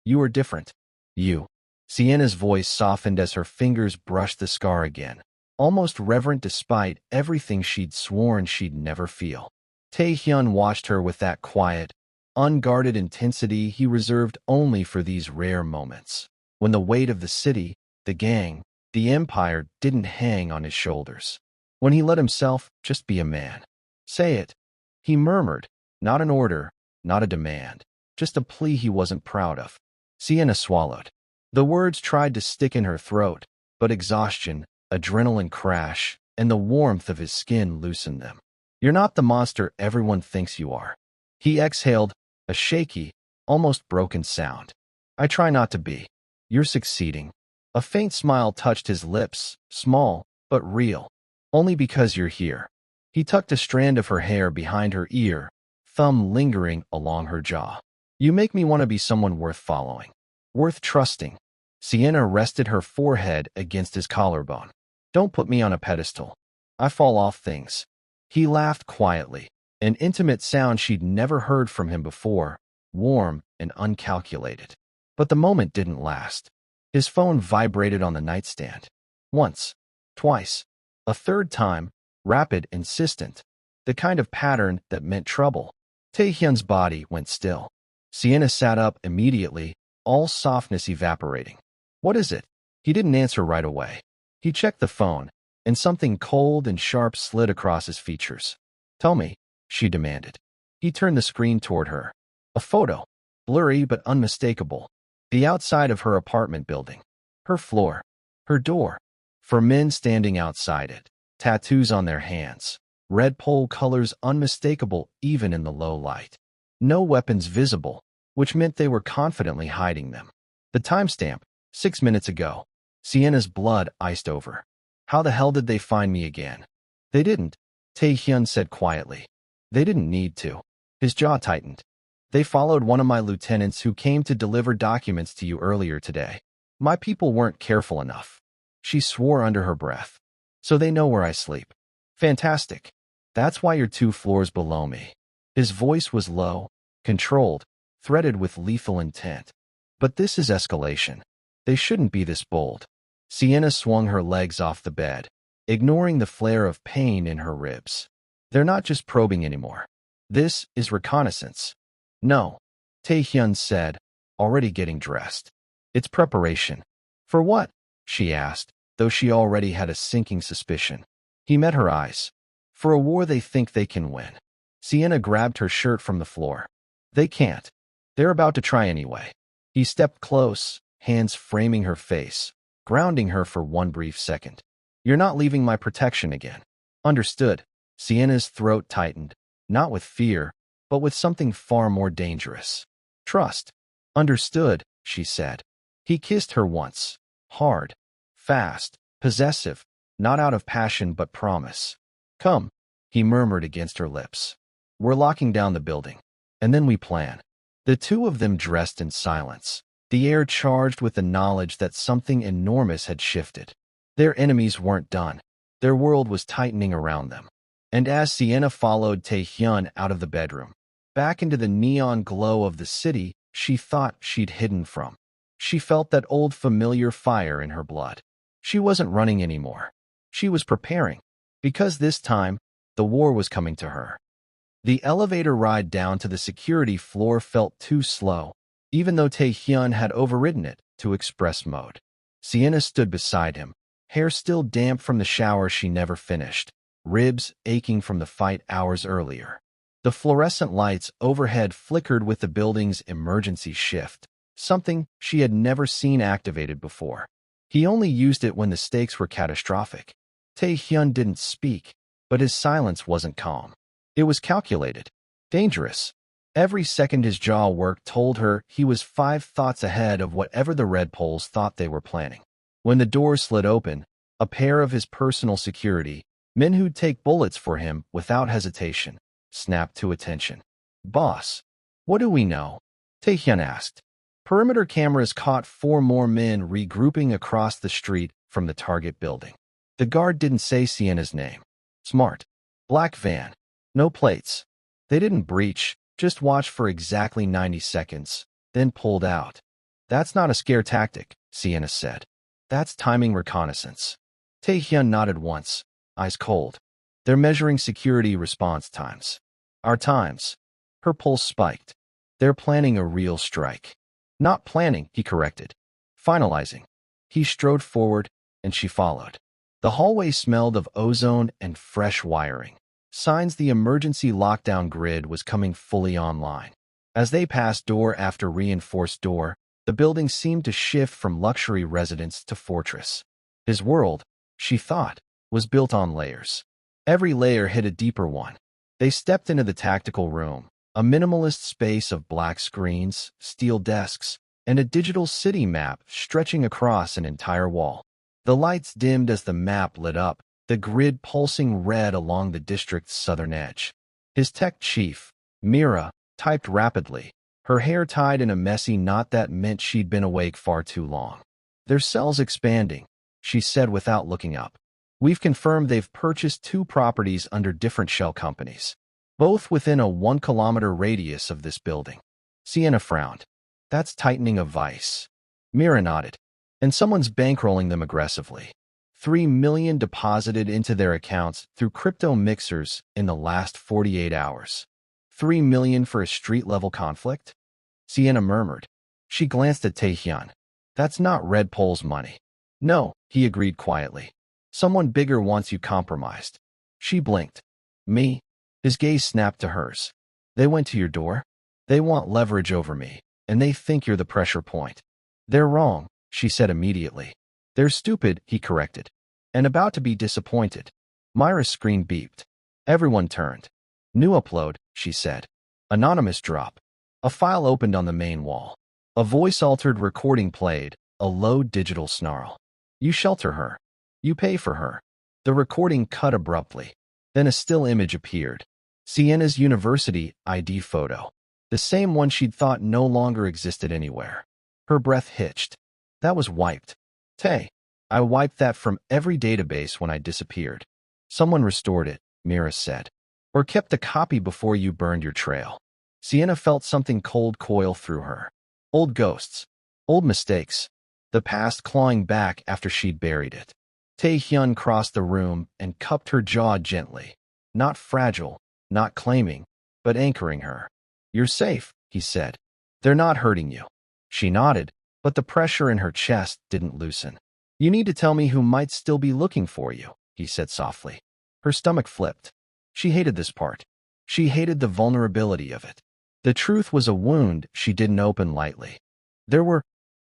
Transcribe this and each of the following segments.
You are different. You. Sienna's voice softened as her fingers brushed the scar again, almost reverent despite everything she'd sworn she'd never feel. Tay Hyun watched her with that quiet, unguarded intensity he reserved only for these rare moments, when the weight of the city, the gang, the empire didn't hang on his shoulders. When he let himself just be a man. Say it, he murmured, not an order, not a demand, just a plea he wasn't proud of. Sienna swallowed. The words tried to stick in her throat, but exhaustion, adrenaline crash, and the warmth of his skin loosened them. You're not the monster everyone thinks you are. He exhaled, a shaky, almost broken sound. I try not to be. You're succeeding. A faint smile touched his lips, small, but real. Only because you're here. He tucked a strand of her hair behind her ear, thumb lingering along her jaw. You make me want to be someone worth following. Worth trusting. Sienna rested her forehead against his collarbone. Don't put me on a pedestal. I fall off things. He laughed quietly, an intimate sound she'd never heard from him before, warm and uncalculated. But the moment didn't last. His phone vibrated on the nightstand. Once, twice, a third time, rapid, insistent, the kind of pattern that meant trouble. Tay Hyun's body went still. Sienna sat up immediately, all softness evaporating. What is it? He didn't answer right away. He checked the phone, and something cold and sharp slid across his features. Tell me, she demanded. He turned the screen toward her. A photo, blurry but unmistakable. The outside of her apartment building. Her floor. Her door. For men standing outside it. Tattoos on their hands. Red pole colors unmistakable even in the low light. No weapons visible, which meant they were confidently hiding them. The timestamp, 6 minutes ago. Sienna's blood iced over. How the hell did they find me again? They didn't, Tay Hyun said quietly. They didn't need to. His jaw tightened. They followed one of my lieutenants who came to deliver documents to you earlier today. My people weren't careful enough. She swore under her breath. So they know where I sleep. Fantastic. That's why you're 2 floors below me. His voice was low, controlled, threaded with lethal intent. But this is escalation. They shouldn't be this bold. Sienna swung her legs off the bed, ignoring the flare of pain in her ribs. They're not just probing anymore. This is reconnaissance. No, Tay Hyun said, already getting dressed. It's preparation. For what? She asked, though she already had a sinking suspicion. He met her eyes. For a war they think they can win. Sienna grabbed her shirt from the floor. They can't. They're about to try anyway. He stepped close, hands framing her face, grounding her for one brief second. You're not leaving my protection again. Understood. Sienna's throat tightened, not with fear, but with something far more dangerous. Trust. Understood, she said. He kissed her once. Hard. Fast. Possessive. Not out of passion but promise. Come, he murmured against her lips. We're locking down the building. And then we plan. The two of them dressed in silence, the air charged with the knowledge that something enormous had shifted. Their enemies weren't done. Their world was tightening around them. And as Sienna followed Tay Hyun out of the bedroom, back into the neon glow of the city she thought she'd hidden from, she felt that old familiar fire in her blood. She wasn't running anymore. She was preparing, because this time, the war was coming to her. The elevator ride down to the security floor felt too slow, even though Tay Hyun had overridden it to express mode. Sienna stood beside him, hair still damp from the shower she never finished, ribs aching from the fight hours earlier. The fluorescent lights overhead flickered with the building's emergency shift, something she had never seen activated before. He only used it when the stakes were catastrophic. Tay Hyun didn't speak, but his silence wasn't calm. It was calculated, dangerous. Every second his jaw worked told her he was 5 thoughts ahead of whatever the Red Poles thought they were planning. When the door slid open, a pair of his personal security, men who'd take bullets for him without hesitation, snapped to attention. Boss, what do we know? Tay Hyun asked. Perimeter cameras caught 4 more men regrouping across the street from the target building. The guard didn't say Sienna's name. Smart. Black van. No plates. They didn't breach, just watched for exactly 90 seconds, then pulled out. That's not a scare tactic, Sienna said. That's timing reconnaissance. Tay Hyun nodded once, eyes cold. They're measuring security response times. Our times. Her pulse spiked. They're planning a real strike. Not planning, he corrected. Finalizing. He strode forward, and she followed. The hallway smelled of ozone and fresh wiring. Signs the emergency lockdown grid was coming fully online. As they passed door after reinforced door, the building seemed to shift from luxury residence to fortress. His world, she thought, was built on layers. Every layer hid a deeper one. They stepped into the tactical room, a minimalist space of black screens, steel desks, and a digital city map stretching across an entire wall. The lights dimmed as the map lit up, the grid pulsing red along the district's southern edge. His tech chief, Mira, typed rapidly, her hair tied in a messy knot that meant she'd been awake far too long. Their cell's expanding, she said without looking up. We've confirmed they've purchased 2 properties under different shell companies, both within a 1-kilometer radius of this building. Sienna frowned. That's tightening a vice. Mira nodded. And someone's bankrolling them aggressively. 3 million deposited into their accounts through crypto mixers in the last 48 hours. 3 million for a street-level conflict? Sienna murmured. She glanced at Tay Hyun. That's not Red Pole's money. No, he agreed quietly. Someone bigger wants you compromised. She blinked. Me? His gaze snapped to hers. They went to your door? They want leverage over me, and they think you're the pressure point. They're wrong, she said immediately. They're stupid, he corrected. And about to be disappointed. Myra's screen beeped. Everyone turned. New upload, she said. Anonymous drop. A file opened on the main wall. A voice-altered recording played, a low digital snarl. You shelter her. You pay for her. The recording cut abruptly. Then a still image appeared. Sienna's university ID photo. The same one she'd thought no longer existed anywhere. Her breath hitched. That was wiped. Tay, I wiped that from every database when I disappeared. Someone restored it, Mira said. Or kept a copy before you burned your trail. Sienna felt something cold coil through her. Old ghosts. Old mistakes. The past clawing back after she'd buried it. Tay Hyun crossed the room and cupped her jaw gently. Not fragile, not claiming, but anchoring her. You're safe, he said. They're not hurting you. She nodded, but the pressure in her chest didn't loosen. You need to tell me who might still be looking for you, he said softly. Her stomach flipped. She hated this part. She hated the vulnerability of it. The truth was a wound she didn't open lightly. There were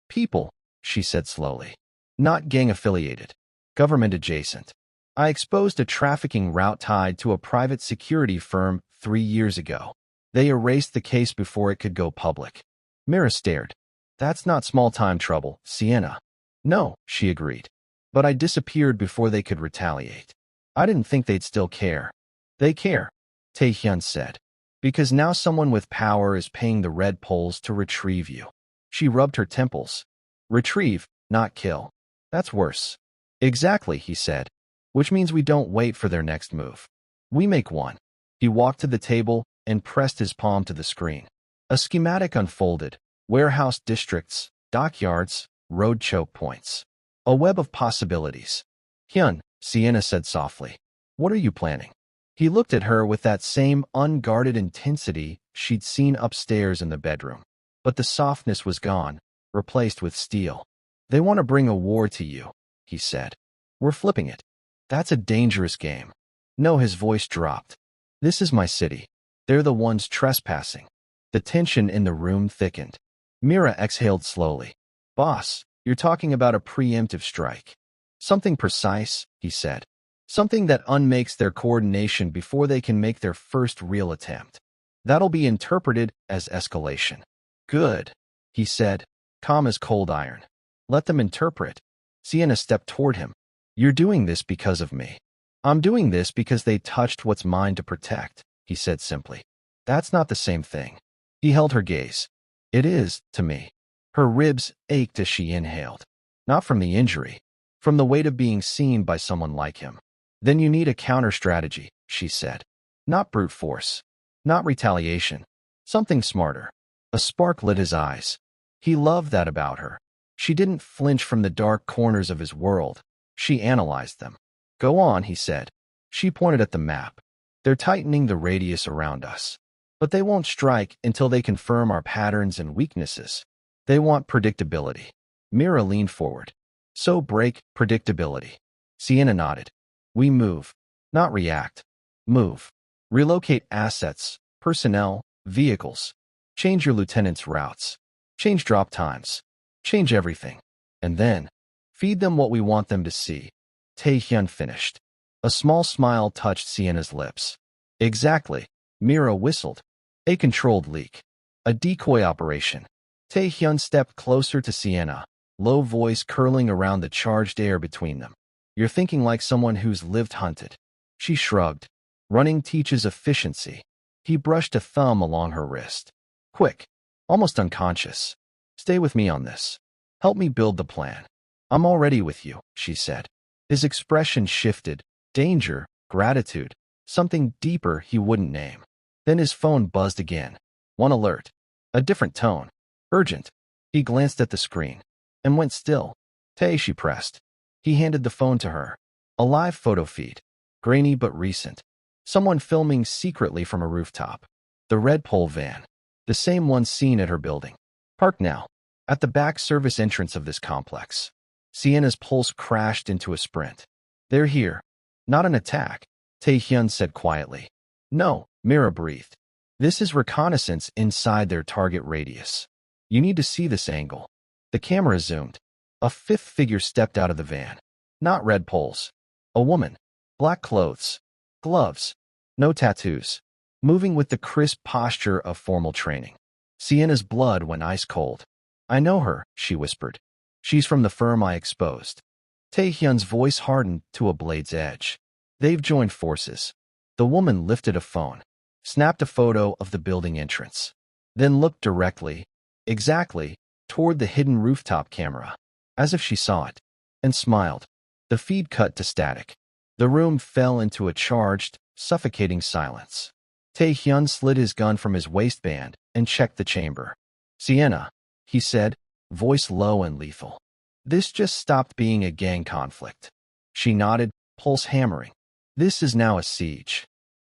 people, she said slowly. Not gang-affiliated. Government-adjacent. I exposed a trafficking route tied to a private security firm 3 years ago. They erased the case before it could go public. Mira stared. That's not small-time trouble, Sienna. No, she agreed. But I disappeared before they could retaliate. I didn't think they'd still care. They care, Tay Hyun said. Because now someone with power is paying the Red Poles to retrieve you. She rubbed her temples. Retrieve, not kill. That's worse. Exactly, he said. Which means we don't wait for their next move. We make one. He walked to the table and pressed his palm to the screen. A schematic unfolded. Warehouse districts, dockyards, road choke points. A web of possibilities. Hyun, Sienna said softly. What are you planning? He looked at her with that same unguarded intensity she'd seen upstairs in the bedroom. But the softness was gone, replaced with steel. They want to bring a war to you, he said. We're flipping it. That's a dangerous game. No, his voice dropped. This is my city. They're the ones trespassing. The tension in the room thickened. Mira exhaled slowly. Boss, you're talking about a preemptive strike. Something precise, he said. Something that unmakes their coordination before they can make their first real attempt. That'll be interpreted as escalation. Good, he said, calm as cold iron. Let them interpret. Sienna stepped toward him. You're doing this because of me. I'm doing this because they touched what's mine to protect, he said simply. That's not the same thing. He held her gaze. It is, to me. Her ribs ached as she inhaled. Not from the injury, from the weight of being seen by someone like him. Then you need a counter-strategy, she said. Not brute force. Not retaliation. Something smarter. A spark lit his eyes. He loved that about her. She didn't flinch from the dark corners of his world. She analyzed them. Go on, he said. She pointed at the map. They're tightening the radius around us. But they won't strike until they confirm our patterns and weaknesses. They want predictability. Mira leaned forward. So break predictability. Sienna nodded. We move, not react. Move. Relocate assets, personnel, vehicles. Change your lieutenant's routes. Change drop times. Change everything. And then, feed them what we want them to see. Tay Hyun finished. A small smile touched Sienna's lips. Exactly. Mira whistled. A controlled leak. A decoy operation. Tay Hyun stepped closer to Sienna, low voice curling around the charged air between them. You're thinking like someone who's lived hunted. She shrugged. Running teaches efficiency. He brushed a thumb along her wrist. Quick. Almost unconscious. Stay with me on this. Help me build the plan. I'm already with you, she said. His expression shifted. Danger, gratitude, something deeper he wouldn't name. Then his phone buzzed again. One alert. A different tone. Urgent. He glanced at the screen and went still. Tay, she pressed. He handed the phone to her. A live photo feed. Grainy but recent. Someone filming secretly from a rooftop. The red pole van. The same one seen at her building. Parked now. At the back service entrance of this complex. Sienna's pulse crashed into a sprint. They're here. Not an attack, Tay Hyun said quietly. No, Mira breathed. This is reconnaissance inside their target radius. You need to see this angle. The camera zoomed. A fifth figure stepped out of the van. Not red poles. A woman. Black clothes. Gloves. No tattoos. Moving with the crisp posture of formal training. Sienna's blood went ice cold. I know her, she whispered. She's from the firm I exposed. Tay Hyun's voice hardened to a blade's edge. They've joined forces. The woman lifted a phone, snapped a photo of the building entrance, then looked directly, exactly, toward the hidden rooftop camera, as if she saw it, and smiled. The feed cut to static. The room fell into a charged, suffocating silence. Tay Hyun slid his gun from his waistband and checked the chamber. Sienna, he said, voice low and lethal. This just stopped being a gang conflict. She nodded, pulse hammering. This is now a siege.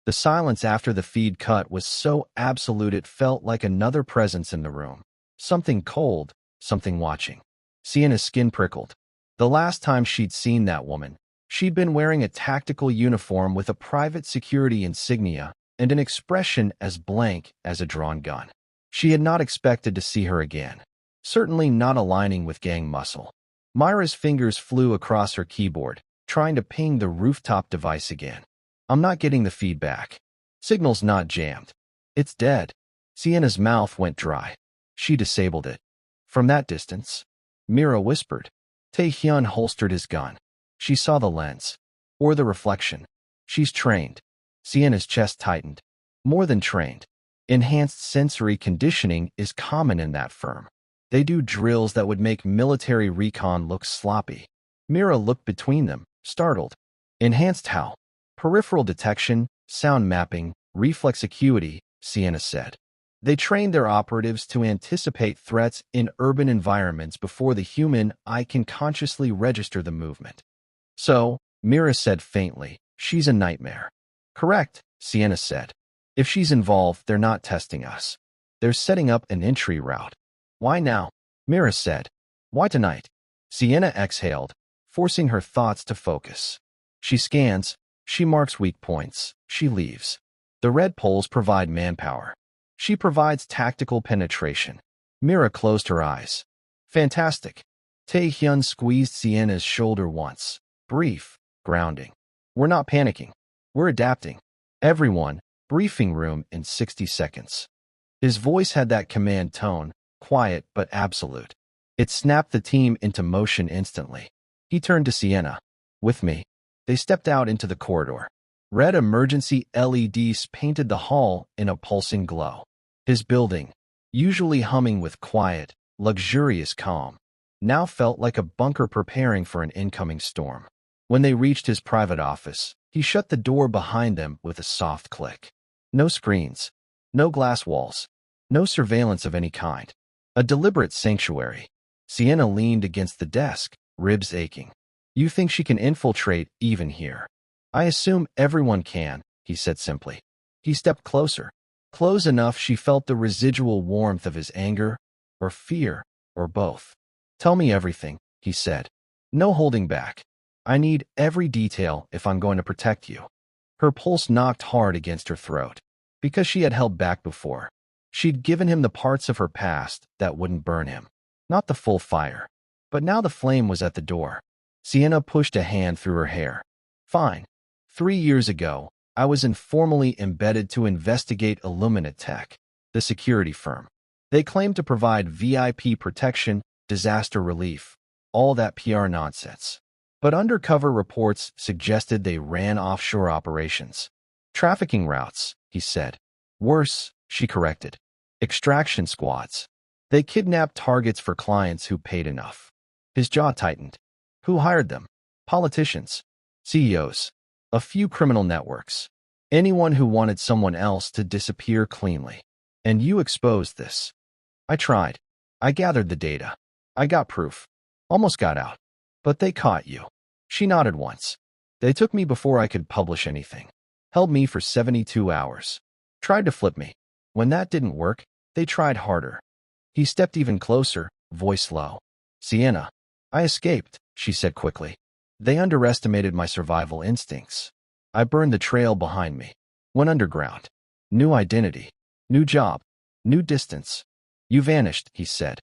The silence after the feed cut was so absolute it felt like another presence in the room. Something cold, something watching. Sienna's skin prickled. The last time she'd seen that woman, she'd been wearing a tactical uniform with a private security insignia and an expression as blank as a drawn gun. She had not expected to see her again. Certainly not aligning with gang muscle. Myra's fingers flew across her keyboard, trying to ping the rooftop device again. I'm not getting the feedback. Signal's not jammed. It's dead. Sienna's mouth went dry. She disabled it. From that distance, Mira whispered. Tay Hyun holstered his gun. She saw the lens. Or the reflection. She's trained. Sienna's chest tightened. More than trained. Enhanced sensory conditioning is common in that firm. They do drills that would make military recon look sloppy. Mira looked between them, startled. Enhanced how? Peripheral detection, sound mapping, reflex acuity, Sienna said. They train their operatives to anticipate threats in urban environments before the human eye can consciously register the movement. So, Mira said faintly, she's a nightmare. Correct, Sienna said. If she's involved, they're not testing us. They're setting up an entry route. Why now? Mira said. Why tonight? Sienna exhaled, forcing her thoughts to focus. She scans, she marks weak points, she leaves. The red poles provide manpower. She provides tactical penetration. Mira closed her eyes. Fantastic. Tay Hyun squeezed Sienna's shoulder once. Brief, grounding. We're not panicking. We're adapting. Everyone, briefing room in 60 seconds. His voice had that command tone, quiet but absolute. It snapped the team into motion instantly. He turned to Sienna. With me. They stepped out into the corridor. Red emergency LEDs painted the hall in a pulsing glow. His building, usually humming with quiet, luxurious calm, now felt like a bunker preparing for an incoming storm. When they reached his private office, he shut the door behind them with a soft click. No screens, no glass walls, no surveillance of any kind. A deliberate sanctuary. Sienna leaned against the desk, ribs aching. You think she can infiltrate even here? I assume everyone can, he said simply. He stepped closer. Close enough she felt the residual warmth of his anger, or fear, or both. Tell me everything, he said. No holding back. I need every detail if I'm going to protect you. Her pulse knocked hard against her throat. Because she had held back before. She'd given him the parts of her past that wouldn't burn him. Not the full fire. But now the flame was at the door. Sienna pushed a hand through her hair. Fine. 3 years ago, I was informally embedded to investigate Illuminate Tech, the security firm. They claimed to provide VIP protection, disaster relief, all that PR nonsense. But undercover reports suggested they ran offshore operations. Trafficking routes, he said. Worse, she corrected. Extraction squads. They kidnapped targets for clients who paid enough. His jaw tightened. Who hired them? Politicians. CEOs. A few criminal networks. Anyone who wanted someone else to disappear cleanly. And you exposed this. I tried. I gathered the data. I got proof. Almost got out. But they caught you. She nodded once. They took me before I could publish anything. Held me for 72 hours. Tried to flip me. When that didn't work, they tried harder. He stepped even closer, voice low. Sienna. I escaped, she said quickly. They underestimated my survival instincts. I burned the trail behind me. Went underground. New identity. New job. New distance. You vanished, he said.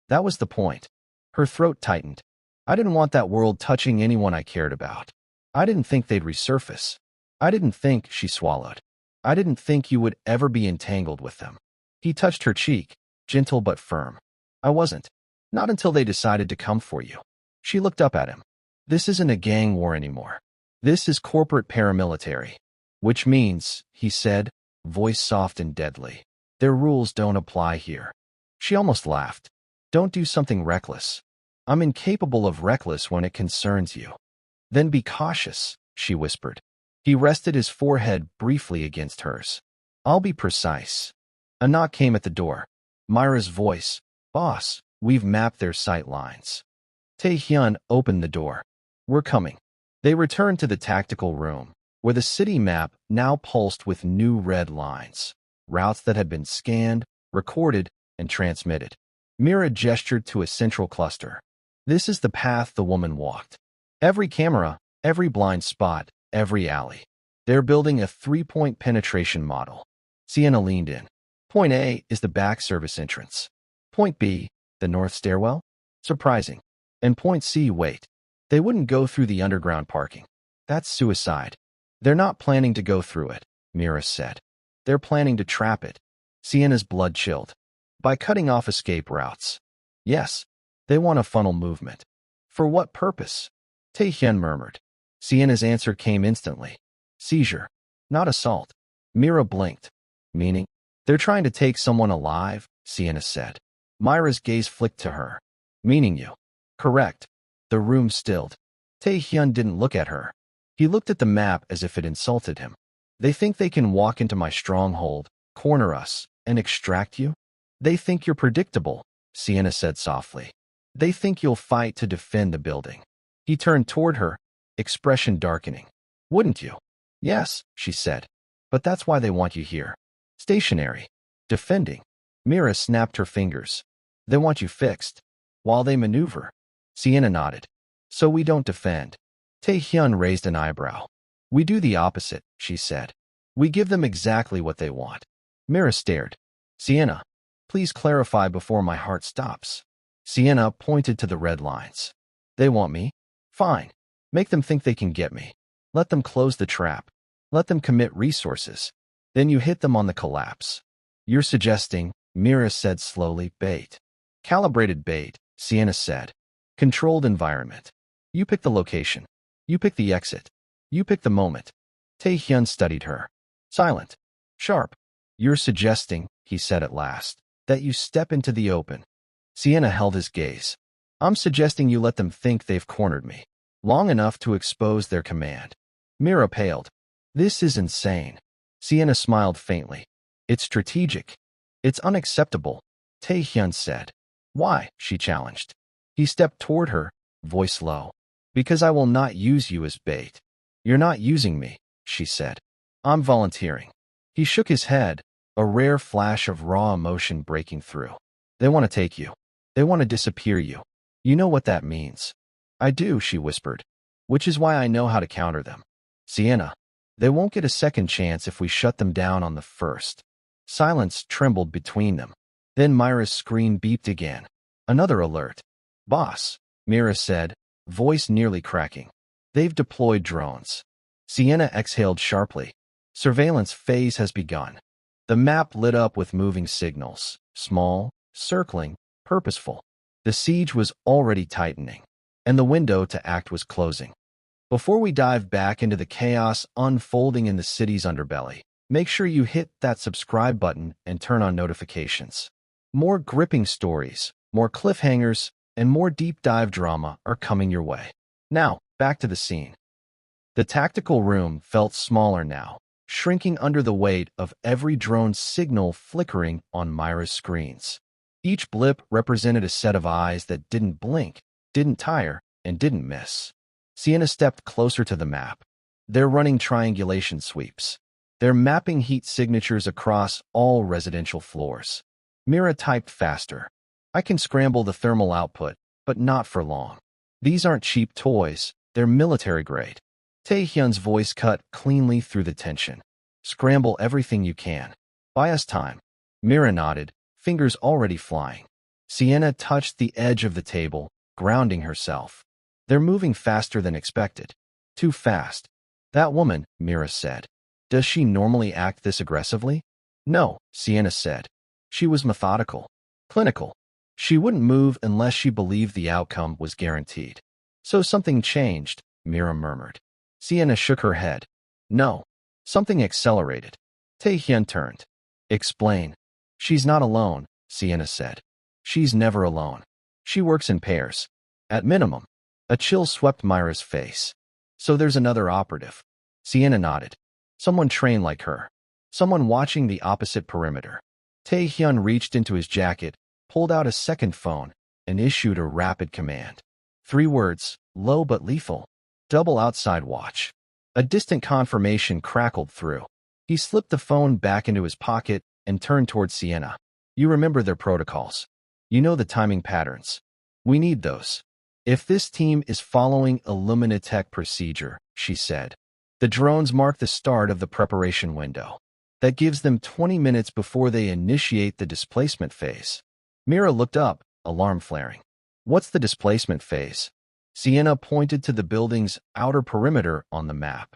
That was the point. Her throat tightened. I didn't want that world touching anyone I cared about. I didn't think they'd resurface. I didn't think, she swallowed. I didn't think you would ever be entangled with them. He touched her cheek, gentle but firm. I wasn't. Not until they decided to come for you. She looked up at him. This isn't a gang war anymore. This is corporate paramilitary. Which means, he said, voice soft and deadly, their rules don't apply here. She almost laughed. Don't do something reckless. I'm incapable of reckless when it concerns you. Then be cautious, she whispered. He rested his forehead briefly against hers. I'll be precise. A knock came at the door. Myra's voice. Boss, we've mapped their sight lines. Tay Hyun opened the door. We're coming. They returned to the tactical room, where the city map now pulsed with new red lines. Routes that had been scanned, recorded, and transmitted. Mira gestured to a central cluster. This is the path the woman walked. Every camera, every blind spot, every alley. They're building a 3-point penetration model. Sienna leaned in. Point A is the back service entrance. Point B, the north stairwell? Surprising. And point C, wait. They wouldn't go through the underground parking. That's suicide. They're not planning to go through it, Mira said. They're planning to trap it. Sienna's blood chilled. By cutting off escape routes. Yes, they want to funnel movement. For what purpose? Tay Hyun murmured. Sienna's answer came instantly. Seizure. Not assault. Mira blinked. Meaning? They're trying to take someone alive, Sienna said. Myra's gaze flicked to her. Meaning you. Correct. The room stilled. Tay Hyun didn't look at her. He looked at the map as if it insulted him. They think they can walk into my stronghold, corner us, and extract you? They think you're predictable, Sienna said softly. They think you'll fight to defend the building. He turned toward her, expression darkening. Wouldn't you? Yes, she said. But that's why they want you here. Stationary. Defending. Mira snapped her fingers. They want you fixed. While they maneuver. Sienna nodded. So we don't defend. Tay Hyun raised an eyebrow. We do the opposite, she said. We give them exactly what they want. Mira stared. Sienna, please clarify before my heart stops. Sienna pointed to the red lines. They want me? Fine. Make them think they can get me. Let them close the trap. Let them commit resources. Then you hit them on the collapse. You're suggesting, Mira said slowly, bait. Calibrated bait, Sienna said. Controlled environment. You pick the location. You pick the exit. You pick the moment. Tay Hyun studied her. Silent. Sharp. You're suggesting, he said at last, that you step into the open. Sienna held his gaze. I'm suggesting you let them think they've cornered me. Long enough to expose their command. Mira paled. This is insane. Sienna smiled faintly. It's strategic. It's unacceptable, Tay Hyun said. Why? She challenged. He stepped toward her, voice low. Because I will not use you as bait. You're not using me, she said. I'm volunteering. He shook his head, a rare flash of raw emotion breaking through. They want to take you. They want to disappear you. You know what that means. I do, she whispered. Which is why I know how to counter them. Sienna. They won't get a second chance if we shut them down on the first. Silence trembled between them. Then Myra's screen beeped again. Another alert. Boss, Mira said, voice nearly cracking. They've deployed drones. Sienna exhaled sharply. Surveillance phase has begun. The map lit up with moving signals. Small, circling, purposeful. The siege was already tightening, and the window to act was closing. Before we dive back into the chaos unfolding in the city's underbelly, make sure you hit that subscribe button and turn on notifications. More gripping stories, more cliffhangers, and more deep dive drama are coming your way. Now, back to the scene. The tactical room felt smaller now, shrinking under the weight of every drone signal flickering on Myra's screens. Each blip represented a set of eyes that didn't blink, didn't tire, and didn't miss. Sienna stepped closer to the map. They're running triangulation sweeps. They're mapping heat signatures across all residential floors. Mira typed faster. I can scramble the thermal output, but not for long. These aren't cheap toys, they're military grade. Tay Hyun's voice cut cleanly through the tension. Scramble everything you can. Buy us time. Mira nodded, fingers already flying. Sienna touched the edge of the table, grounding herself. They're moving faster than expected. Too fast. That woman, Mira said. Does she normally act this aggressively? No, Sienna said. She was methodical. Clinical. She wouldn't move unless she believed the outcome was guaranteed. So something changed, Mira murmured. Sienna shook her head. No. Something accelerated. Tay Hyun turned. Explain. She's not alone, Sienna said. She's never alone. She works in pairs. At minimum. A chill swept Myra's face. So there's another operative. Sienna nodded. Someone trained like her. Someone watching the opposite perimeter. Tay Hyun reached into his jacket, pulled out a second phone, and issued a rapid command. 3 words, low but lethal. Double outside watch. A distant confirmation crackled through. He slipped the phone back into his pocket and turned towards Sienna. You remember their protocols. You know the timing patterns. We need those. If this team is following a Luminatech procedure, she said, the drones mark the start of the preparation window. That gives them 20 minutes before they initiate the displacement phase. Mira looked up, alarm flaring. What's the displacement phase? Sienna pointed to the building's outer perimeter on the map.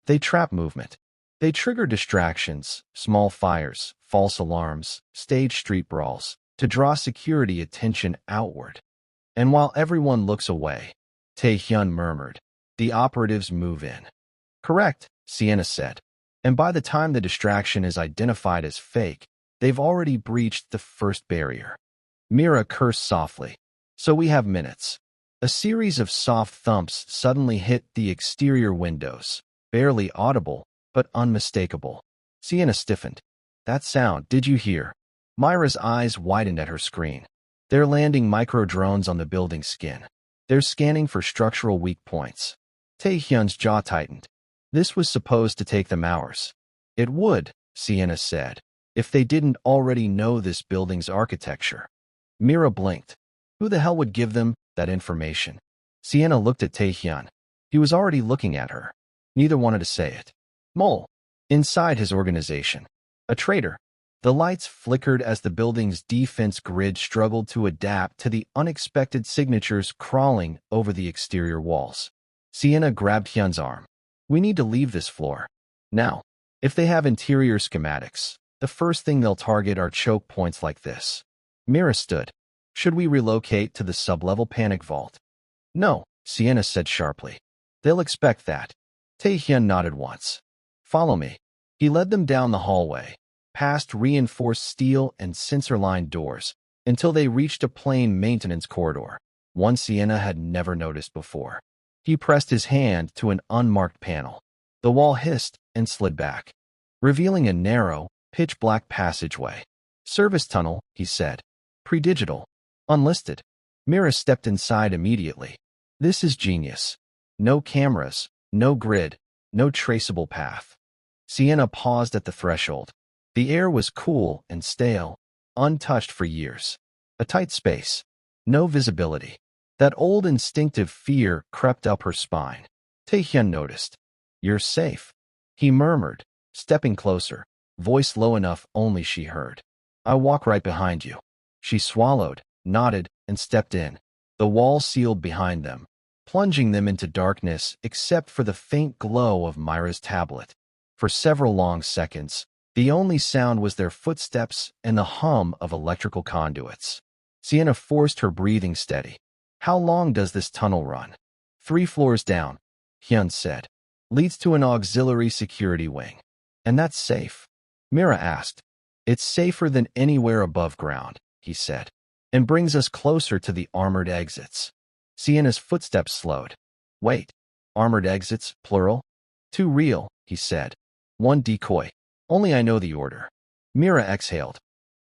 They trap movement. They trigger distractions, small fires, false alarms, stage street brawls, to draw security attention outward. And while everyone looks away, Tay Hyun murmured, the operatives move in. Correct, Sienna said. And by the time the distraction is identified as fake, they've already breached the first barrier. Mira cursed softly. So we have minutes. A series of soft thumps suddenly hit the exterior windows, barely audible, but unmistakable. Sienna stiffened. That sound, did you hear? Myra's eyes widened at her screen. They're landing micro-drones on the building's skin. They're scanning for structural weak points. Tay Hyun's jaw tightened. This was supposed to take them hours. It would, Sienna said, if they didn't already know this building's architecture. Mira blinked. Who the hell would give them that information? Sienna looked at Tay Hyun. He was already looking at her. Neither wanted to say it. Mole. Inside his organization. A traitor. The lights flickered as the building's defense grid struggled to adapt to the unexpected signatures crawling over the exterior walls. Sienna grabbed Hyun's arm. We need to leave this floor. Now. If they have interior schematics, the first thing they'll target are choke points like this. Mira stood. Should we relocate to the sub-level panic vault? No, Sienna said sharply. They'll expect that. Tay Hyun nodded once. Follow me. He led them down the hallway, past reinforced steel and sensor-lined doors, until they reached a plain maintenance corridor, one Sienna had never noticed before. He pressed his hand to an unmarked panel. The wall hissed and slid back, revealing a narrow, pitch-black passageway. Service tunnel, he said. Pre-digital. Unlisted. Mira stepped inside immediately. This is genius. No cameras, no grid, no traceable path. Sienna paused at the threshold. The air was cool and stale, untouched for years. A tight space. No visibility. That old instinctive fear crept up her spine. Tay Hyun noticed. You're safe, he murmured, stepping closer, voice low enough only she heard. I walk right behind you. She swallowed, nodded, and stepped in. The wall sealed behind them, plunging them into darkness except for the faint glow of Myra's tablet. For several long seconds, the only sound was their footsteps and the hum of electrical conduits. Sienna forced her breathing steady. How long does this tunnel run? 3 floors down, Hyun said. Leads to an auxiliary security wing. And that's safe? Mira asked. It's safer than anywhere above ground, he said, and brings us closer to the armored exits. Sienna's footsteps slowed. Wait, armored exits, plural? Too real, he said. One decoy. Only I know the order. Mira exhaled.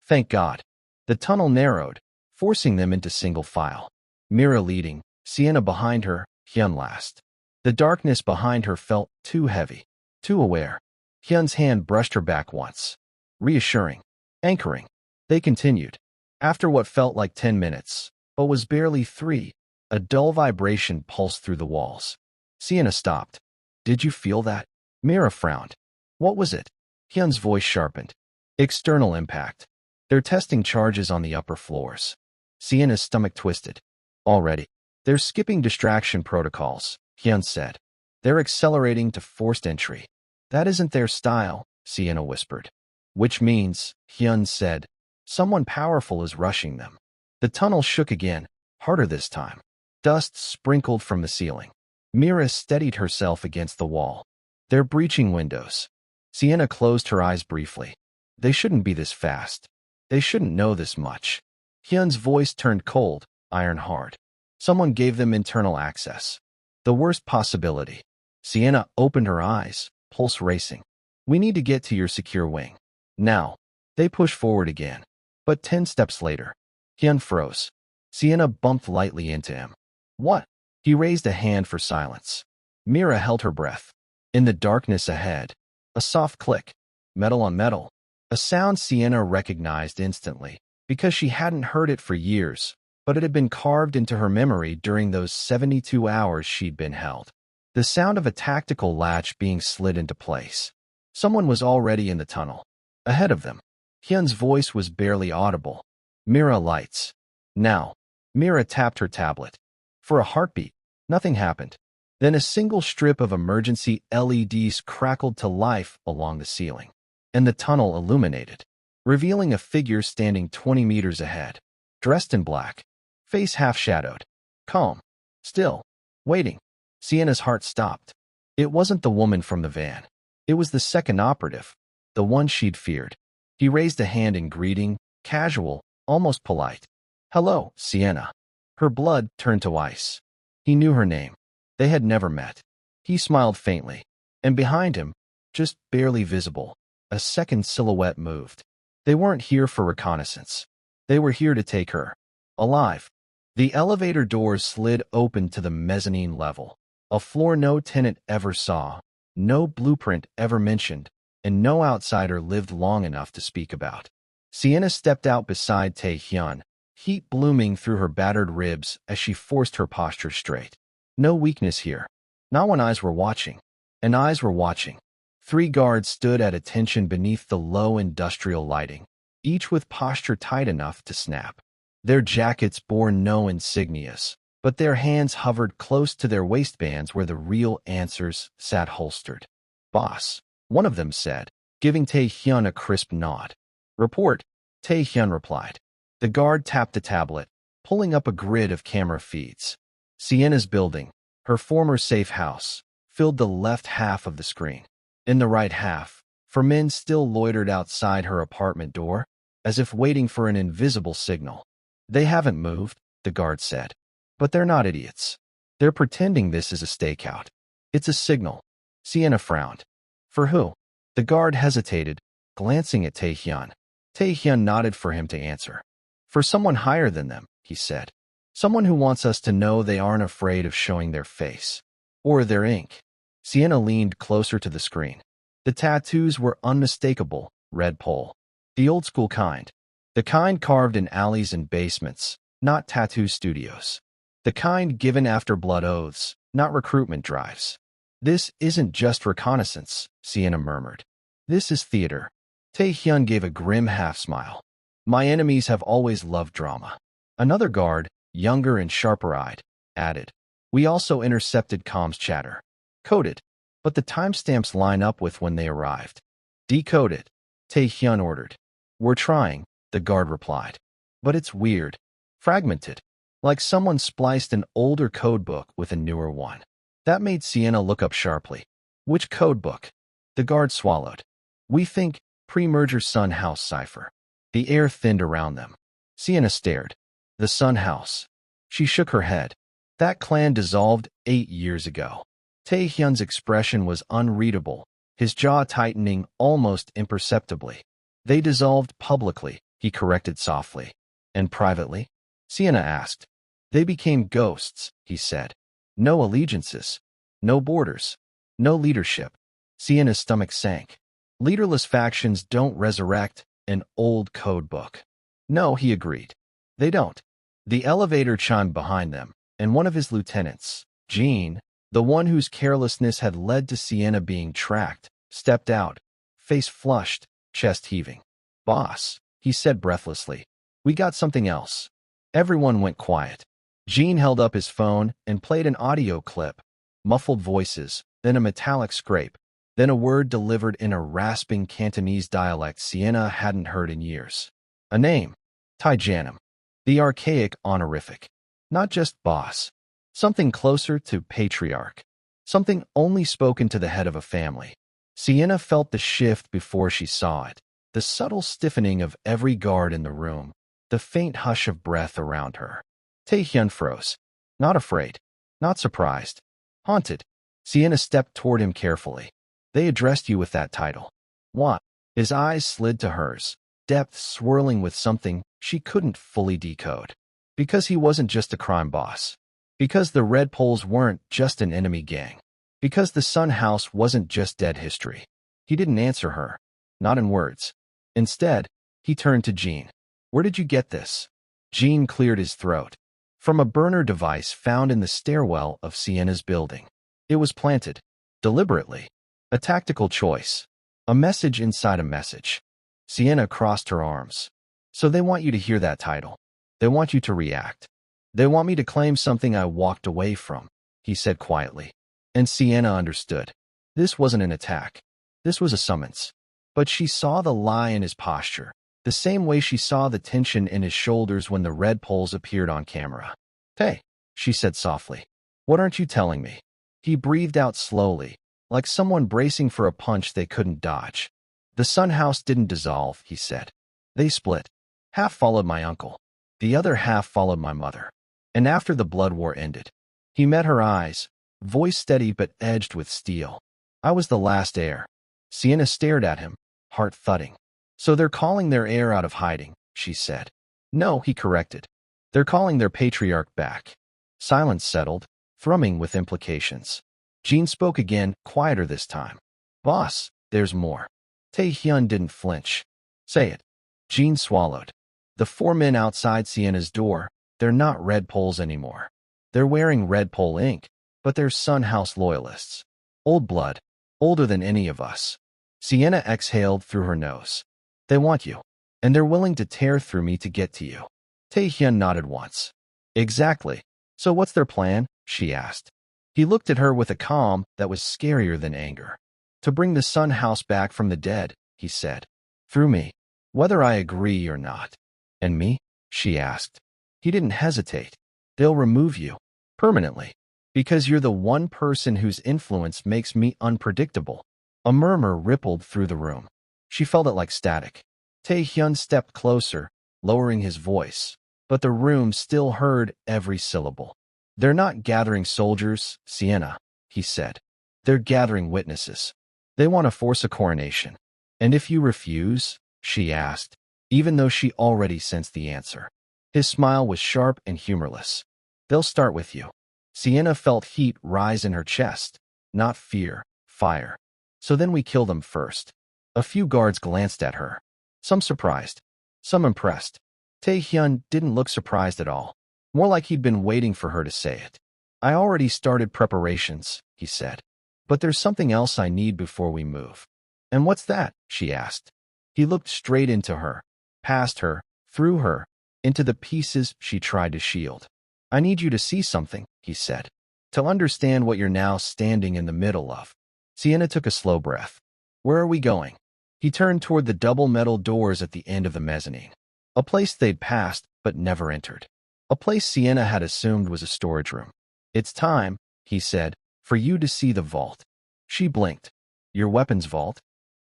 Thank God. The tunnel narrowed, forcing them into single file. Mira leading, Sienna behind her, Hyun last. The darkness behind her felt too heavy, too aware. Hyun's hand brushed her back once. Reassuring. Anchoring. They continued. After what felt like 10 minutes, but was barely 3, a dull vibration pulsed through the walls. Sienna stopped. Did you feel that? Mira frowned. What was it? Hyun's voice sharpened. External impact. They're testing charges on the upper floors. Sienna's stomach twisted. Already. They're skipping distraction protocols, Hyun said. They're accelerating to forced entry. That isn't their style, Sienna whispered. Which means, Hyun said, someone powerful is rushing them. The tunnel shook again, harder this time. Dust sprinkled from the ceiling. Mira steadied herself against the wall. They're breaching windows. Sienna closed her eyes briefly. They shouldn't be this fast. They shouldn't know this much. Hyun's voice turned cold, iron hard. Someone gave them internal access. The worst possibility. Sienna opened her eyes, pulse racing. We need to get to your secure wing. Now. They pushed forward again. But 10 steps later, Hyun froze. Sienna bumped lightly into him. What? He raised a hand for silence. Mira held her breath. In the darkness ahead, a soft click. Metal on metal. A sound Sienna recognized instantly, because she hadn't heard it for years, but it had been carved into her memory during those 72 hours she'd been held. The sound of a tactical latch being slid into place. Someone was already in the tunnel. Ahead of them. Hyun's voice was barely audible. Mira lights. Now. Mira tapped her tablet. For a heartbeat, nothing happened. Then a single strip of emergency LEDs crackled to life along the ceiling, and the tunnel illuminated, revealing a figure standing 20 meters ahead, dressed in black, face half-shadowed, calm, still, waiting. Sienna's heart stopped. It wasn't the woman from the van. It was the second operative, the one she'd feared. He raised a hand in greeting, casual, almost polite. Hello, Sienna. Her blood turned to ice. He knew her name. They had never met. He smiled faintly, and behind him, just barely visible, a second silhouette moved. They weren't here for reconnaissance. They were here to take her. Alive. The elevator doors slid open to the mezzanine level, a floor no tenant ever saw, no blueprint ever mentioned, and no outsider lived long enough to speak about. Sienna stepped out beside Tay Hyun, heat blooming through her battered ribs as she forced her posture straight. No weakness here. Not when eyes were watching. And eyes were watching. 3 guards stood at attention beneath the low industrial lighting, each with posture tight enough to snap. Their jackets bore no insignias, but their hands hovered close to their waistbands where the real answers sat holstered. Boss, one of them said, giving Tay Hyun a crisp nod. Report, Tay Hyun replied. The guard tapped the tablet, pulling up a grid of camera feeds. Sienna's building, her former safe house, filled the left half of the screen. In the right half, for men still loitered outside her apartment door, as if waiting for an invisible signal. They haven't moved, the guard said. But they're not idiots. They're pretending this is a stakeout. It's a signal. Sienna frowned. For who? The guard hesitated, glancing at Tay Hyun. Tay Hyun nodded for him to answer. For someone higher than them, he said. Someone who wants us to know they aren't afraid of showing their face. Or their ink. Sienna leaned closer to the screen. The tattoos were unmistakable, red pole. The old-school kind. The kind carved in alleys and basements, not tattoo studios. The kind given after blood oaths, not recruitment drives. This isn't just reconnaissance, Sienna murmured. This is theater. Tay Hyun gave a grim half-smile. My enemies have always loved drama. Another guard, younger and sharper-eyed, added. We also intercepted comms chatter. Coded, but the timestamps line up with when they arrived. Decode it, Tay Hyun ordered. We're trying, the guard replied. But it's weird. Fragmented. Like someone spliced an older codebook with a newer one. That made Sienna look up sharply. Which codebook? The guard swallowed. We think pre-merger Sun House cipher. The air thinned around them. Sienna stared. The Sun House. She shook her head. That clan dissolved 8 years ago. Tay Hyun's expression was unreadable, his jaw tightening almost imperceptibly. They dissolved publicly, he corrected softly. And privately? Sienna asked. They became ghosts, he said. No allegiances. No borders. No leadership. Sienna's stomach sank. Leaderless factions don't resurrect an old code book. No, he agreed. They don't. The elevator chimed behind them, and one of his lieutenants, Jean, the one whose carelessness had led to Sienna being tracked, stepped out, face flushed, chest heaving. Boss, he said breathlessly. We got something else. Everyone went quiet. Jean held up his phone and played an audio clip. Muffled voices, then a metallic scrape, then a word delivered in a rasping Cantonese dialect Sienna hadn't heard in years. A name. Tai Janum. The archaic honorific. Not just boss. Something closer to patriarch. Something only spoken to the head of a family. Sienna felt the shift before she saw it. The subtle stiffening of every guard in the room. The faint hush of breath around her. Tay Hyun froze. Not afraid. Not surprised. Haunted. Sienna stepped toward him carefully. They addressed you with that title. What? His eyes slid to hers, depths swirling with something she couldn't fully decode. Because he wasn't just a crime boss. Because the Red Poles weren't just an enemy gang. Because the Sun House wasn't just dead history. He didn't answer her. Not in words. Instead, he turned to Jean. Where did you get this? Jean cleared his throat. From a burner device found in the stairwell of Sienna's building. It was planted. Deliberately. A tactical choice. A message inside a message. Sienna crossed her arms. So they want you to hear that title. They want you to react. They want me to claim something I walked away from, he said quietly. And Sienna understood. This wasn't an attack. This was a summons. But she saw the lie in his posture, the same way she saw the tension in his shoulders when the Red Poles appeared on camera. Hey, she said softly. What aren't you telling me? He breathed out slowly, like someone bracing for a punch they couldn't dodge. The Sun House didn't dissolve, he said. They split. Half followed my uncle. The other half followed my mother. And after the blood war ended, he met her eyes, voice steady but edged with steel. I was the last heir. Sienna stared at him, heart thudding. So they're calling their heir out of hiding, she said. No, he corrected. They're calling their patriarch back. Silence settled, thrumming with implications. Jean spoke again, quieter this time. Boss, there's more. Tay Hyun didn't flinch. Say it. Jean swallowed. The 4 men outside Sienna's door, they're not Red Poles anymore. They're wearing Red Pole ink, but they're Sun House loyalists. Old blood, older than any of us. Sienna exhaled through her nose. They want you, and they're willing to tear through me to get to you. Tay Hyun nodded once. Exactly. So what's their plan? She asked. He looked at her with a calm that was scarier than anger. To bring the Sun House back from the dead, he said. Through me. Whether I agree or not. And me? She asked. He didn't hesitate. They'll remove you. Permanently. Because you're the one person whose influence makes me unpredictable. A murmur rippled through the room. She felt it like static. Tay Hyun stepped closer, lowering his voice. But the room still heard every syllable. They're not gathering soldiers, Sienna, he said. They're gathering witnesses. They want to force a coronation. And if you refuse, she asked, even though she already sensed the answer. His smile was sharp and humorless. They'll start with you. Sienna felt heat rise in her chest. Not fear, fire. So then we kill them first. A few guards glanced at her. Some surprised. Some impressed. Tay Hyun didn't look surprised at all. More like he'd been waiting for her to say it. I already started preparations, he said. But there's something else I need before we move. And what's that? She asked. He looked straight into her, past her, through her, into the pieces she tried to shield. I need you to see something, he said. To understand what you're now standing in the middle of. Sienna took a slow breath. Where are we going? He turned toward the double metal doors at the end of the mezzanine. A place they'd passed but never entered. A place Sienna had assumed was a storage room. It's time, he said, for you to see the vault. She blinked. Your weapons vault?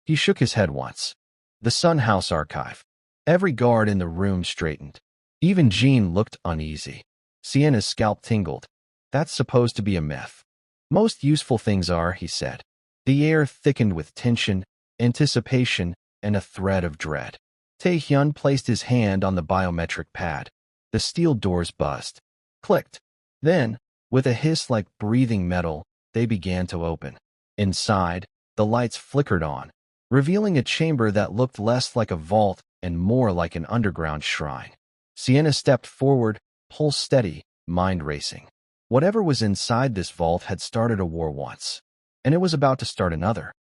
He shook his head once. The Sun House archive. Every guard in the room straightened. Even Jean looked uneasy. Sienna's scalp tingled. That's supposed to be a myth. Most useful things are, he said. The air thickened with tension, anticipation, and a thread of dread. Tay Hyun placed his hand on the biometric pad. The steel doors buzzed. Clicked. Then, with a hiss like breathing metal, they began to open. Inside, the lights flickered on, revealing a chamber that looked less like a vault and more like an underground shrine. Sienna stepped forward, pulse steady, mind racing. Whatever was inside this vault had started a war once, and it was about to start another.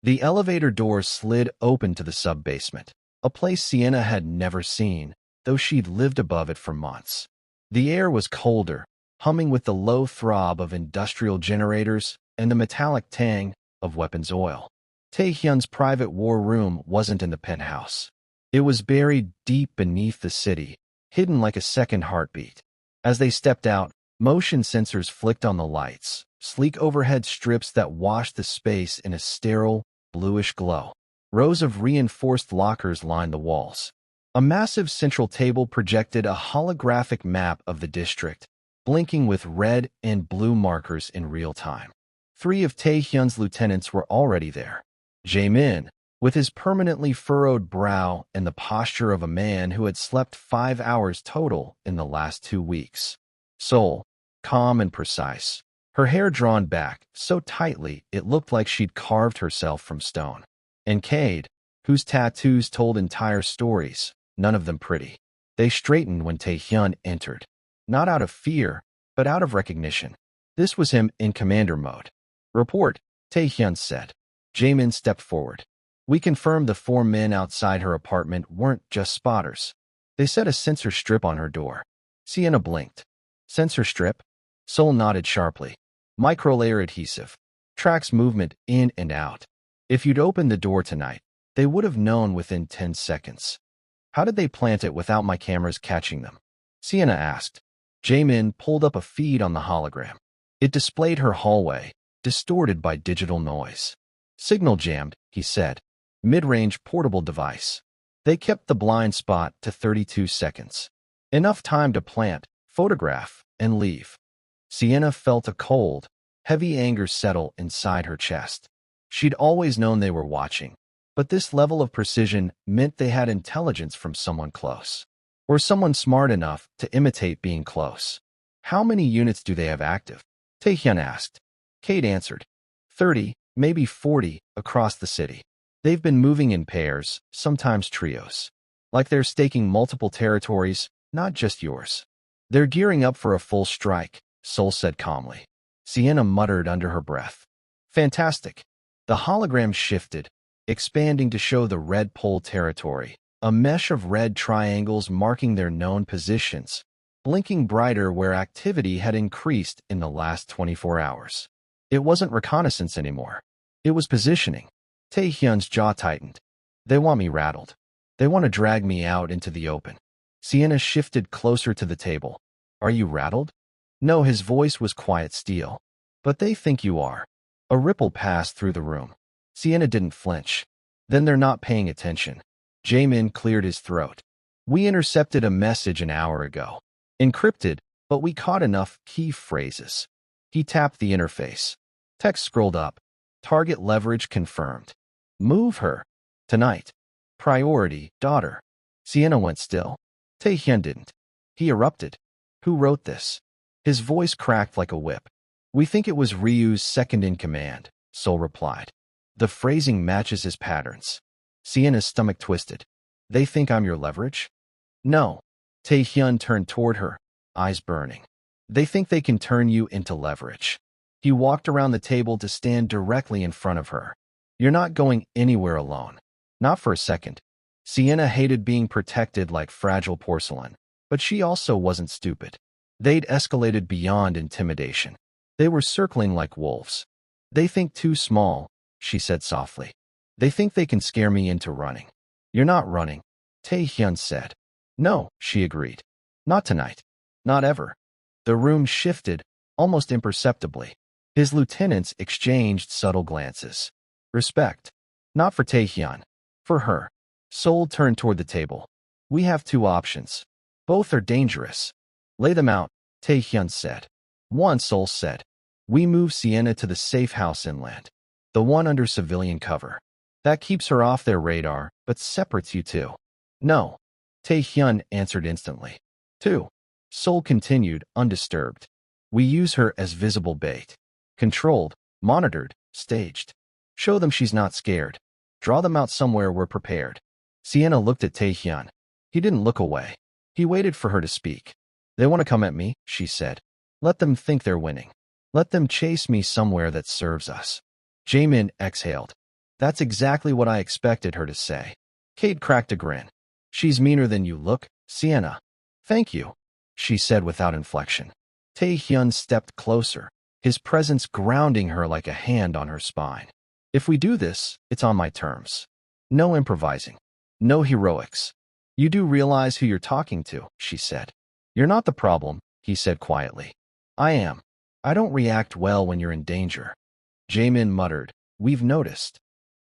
The elevator doors slid open to the sub-basement, a place Sienna had never seen, though she'd lived above it for months. The air was colder, humming with the low throb of industrial generators and the metallic tang of weapons oil. Tay Hyun's private war room wasn't in the penthouse. It was buried deep beneath the city, hidden like a second heartbeat. As they stepped out, motion sensors flicked on the lights, sleek overhead strips that washed the space in a sterile, bluish glow. Rows of reinforced lockers lined the walls. A massive central table projected a holographic map of the district, blinking with red and blue markers in real time. 3 of Tay Hyun's lieutenants were already there. Jae-min, with his permanently furrowed brow and the posture of a man who had slept 5 hours total in the last 2 weeks. Sol, calm and precise, her hair drawn back so tightly it looked like she'd carved herself from stone. And Cade, whose tattoos told entire stories, none of them pretty. They straightened when Tay Hyun entered. Not out of fear, but out of recognition. This was him in commander mode. Report, Tay Hyun said. Jae-min stepped forward. We confirmed the 4 men outside her apartment weren't just spotters. They set a sensor strip on her door. Sienna blinked. Sensor strip? Sol nodded sharply. Microlayer adhesive. Tracks movement in and out. If you'd opened the door tonight, they would have known within 10 seconds. How did they plant it without my cameras catching them? Sienna asked. Jae-min pulled up a feed on the hologram. It displayed her hallway, distorted by digital noise. Signal jammed, he said. Mid-range portable device. They kept the blind spot to 32 seconds. Enough time to plant, photograph, and leave. Sienna felt a cold, heavy anger settle inside her chest. She'd always known they were watching, but this level of precision meant they had intelligence from someone close. Or someone smart enough to imitate being close. How many units do they have active? Tay Hyun asked. Cade answered. 30, maybe 40, across the city. They've been moving in pairs, sometimes trios. Like they're staking multiple territories, not just yours. They're gearing up for a full strike, Sol said calmly. Sienna muttered under her breath. Fantastic. The hologram shifted, expanding to show the red pole territory, a mesh of red triangles marking their known positions, blinking brighter where activity had increased in the last 24 hours. It wasn't reconnaissance anymore. It was positioning. Tay Hyun's jaw tightened. They want me rattled. They want to drag me out into the open. Sienna shifted closer to the table. Are you rattled? No, his voice was quiet steel. But they think you are. A ripple passed through the room. Sienna didn't flinch. Then they're not paying attention. Jae-min cleared his throat. We intercepted a message an hour ago. Encrypted, but we caught enough key phrases. He tapped the interface. Text scrolled up. Target leverage confirmed. Move her. Tonight. Priority, daughter. Sienna went still. Tay Hyun didn't. He erupted. Who wrote this? His voice cracked like a whip. We think it was Ryu's second in command, Sol replied. The phrasing matches his patterns. Sienna's stomach twisted. They think I'm your leverage? No. Tay Hyun turned toward her, eyes burning. They think they can turn you into leverage. He walked around the table to stand directly in front of her. You're not going anywhere alone. Not for a second. Sienna hated being protected like fragile porcelain, but she also wasn't stupid. They'd escalated beyond intimidation. They were circling like wolves. They think too small, she said softly. They think they can scare me into running. You're not running, Tay Hyun said. No, she agreed. Not tonight. Not ever. The room shifted, almost imperceptibly. His lieutenants exchanged subtle glances. Respect. Not for Tay Hyun. For her. Sol turned toward the table. We have two options. Both are dangerous. Lay them out, Tay Hyun said. One, Sol said. We move Sienna to the safe house inland. The one under civilian cover. That keeps her off their radar, but separates you two. No. Tay Hyun answered instantly. Two. Sol continued, undisturbed. We use her as visible bait. Controlled, monitored, staged. Show them she's not scared. Draw them out somewhere we're prepared. Sienna looked at Tay Hyun. He didn't look away. He waited for her to speak. They want to come at me, she said. Let them think they're winning. Let them chase me somewhere that serves us. Jaemin exhaled. That's exactly what I expected her to say. Kate cracked a grin. She's meaner than you look, Sienna. Thank you, she said without inflection. Tay Hyun stepped closer, his presence grounding her like a hand on her spine. If we do this, it's on my terms. No improvising. No heroics. You do realize who you're talking to, she said. You're not the problem, he said quietly. I am. I don't react well when you're in danger. Jaemin muttered, We've noticed.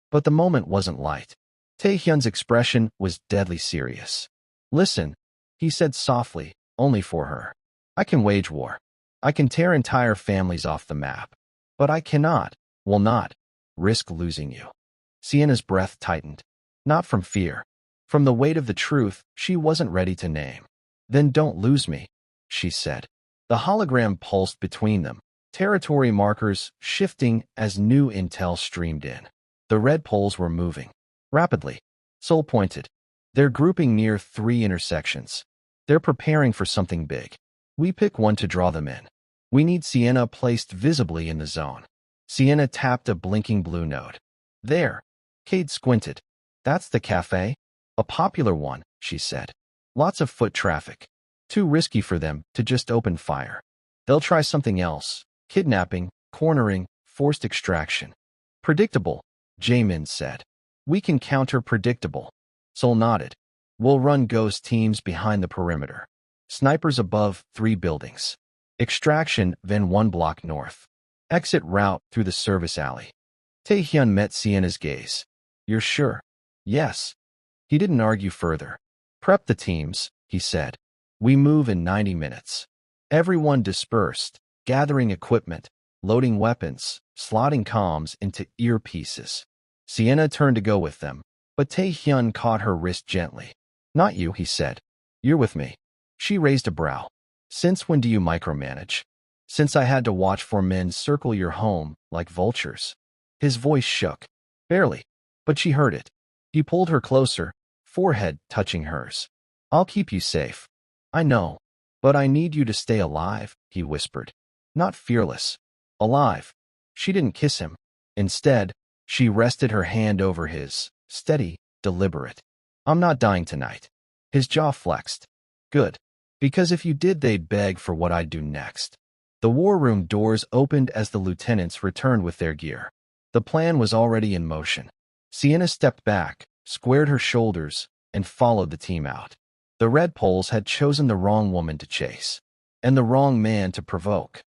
But the moment wasn't light. Tay Hyun's expression was deadly serious. Listen, he said softly, only for her. I can wage war. I can tear entire families off the map. But I cannot, will not, risk losing you. Sienna's breath tightened. Not from fear. From the weight of the truth she wasn't ready to name. Then don't lose me, she said. The hologram pulsed between them, territory markers shifting as new intel streamed in. The red poles were moving. Rapidly. Sol pointed. They're grouping near 3 intersections. They're preparing for something big. We pick one to draw them in. We need Sienna placed visibly in the zone. Sienna tapped a blinking blue node. There. Cade squinted. That's the cafe? A popular one, she said. Lots of foot traffic. Too risky for them to just open fire. They'll try something else. Kidnapping, cornering, forced extraction. Predictable, Jaemin said. We can counter predictable. Sol nodded. We'll run ghost teams behind the perimeter. Snipers above 3 buildings. Extraction then 1 block north. Exit route through the service alley. Tay Hyun met Sienna's gaze. You're sure? Yes. He didn't argue further. Prep the teams, he said. We move in 90 minutes. Everyone dispersed, gathering equipment, loading weapons, slotting comms into earpieces. Sienna turned to go with them, but Tay Hyun caught her wrist gently. Not you, he said. You're with me. She raised a brow. Since when do you micromanage? Since I had to watch 4 men circle your home like vultures. His voice shook. Barely. But she heard it. He pulled her closer, forehead touching hers. I'll keep you safe. I know. But I need you to stay alive, he whispered. Not fearless. Alive. She didn't kiss him. Instead, she rested her hand over his, steady, deliberate. I'm not dying tonight. His jaw flexed. Good. Because if you did, they'd beg for what I'd do next. The war room doors opened as the lieutenants returned with their gear. The plan was already in motion. Sienna stepped back, squared her shoulders, and followed the team out. The red poles had chosen the wrong woman to chase, and the wrong man to provoke.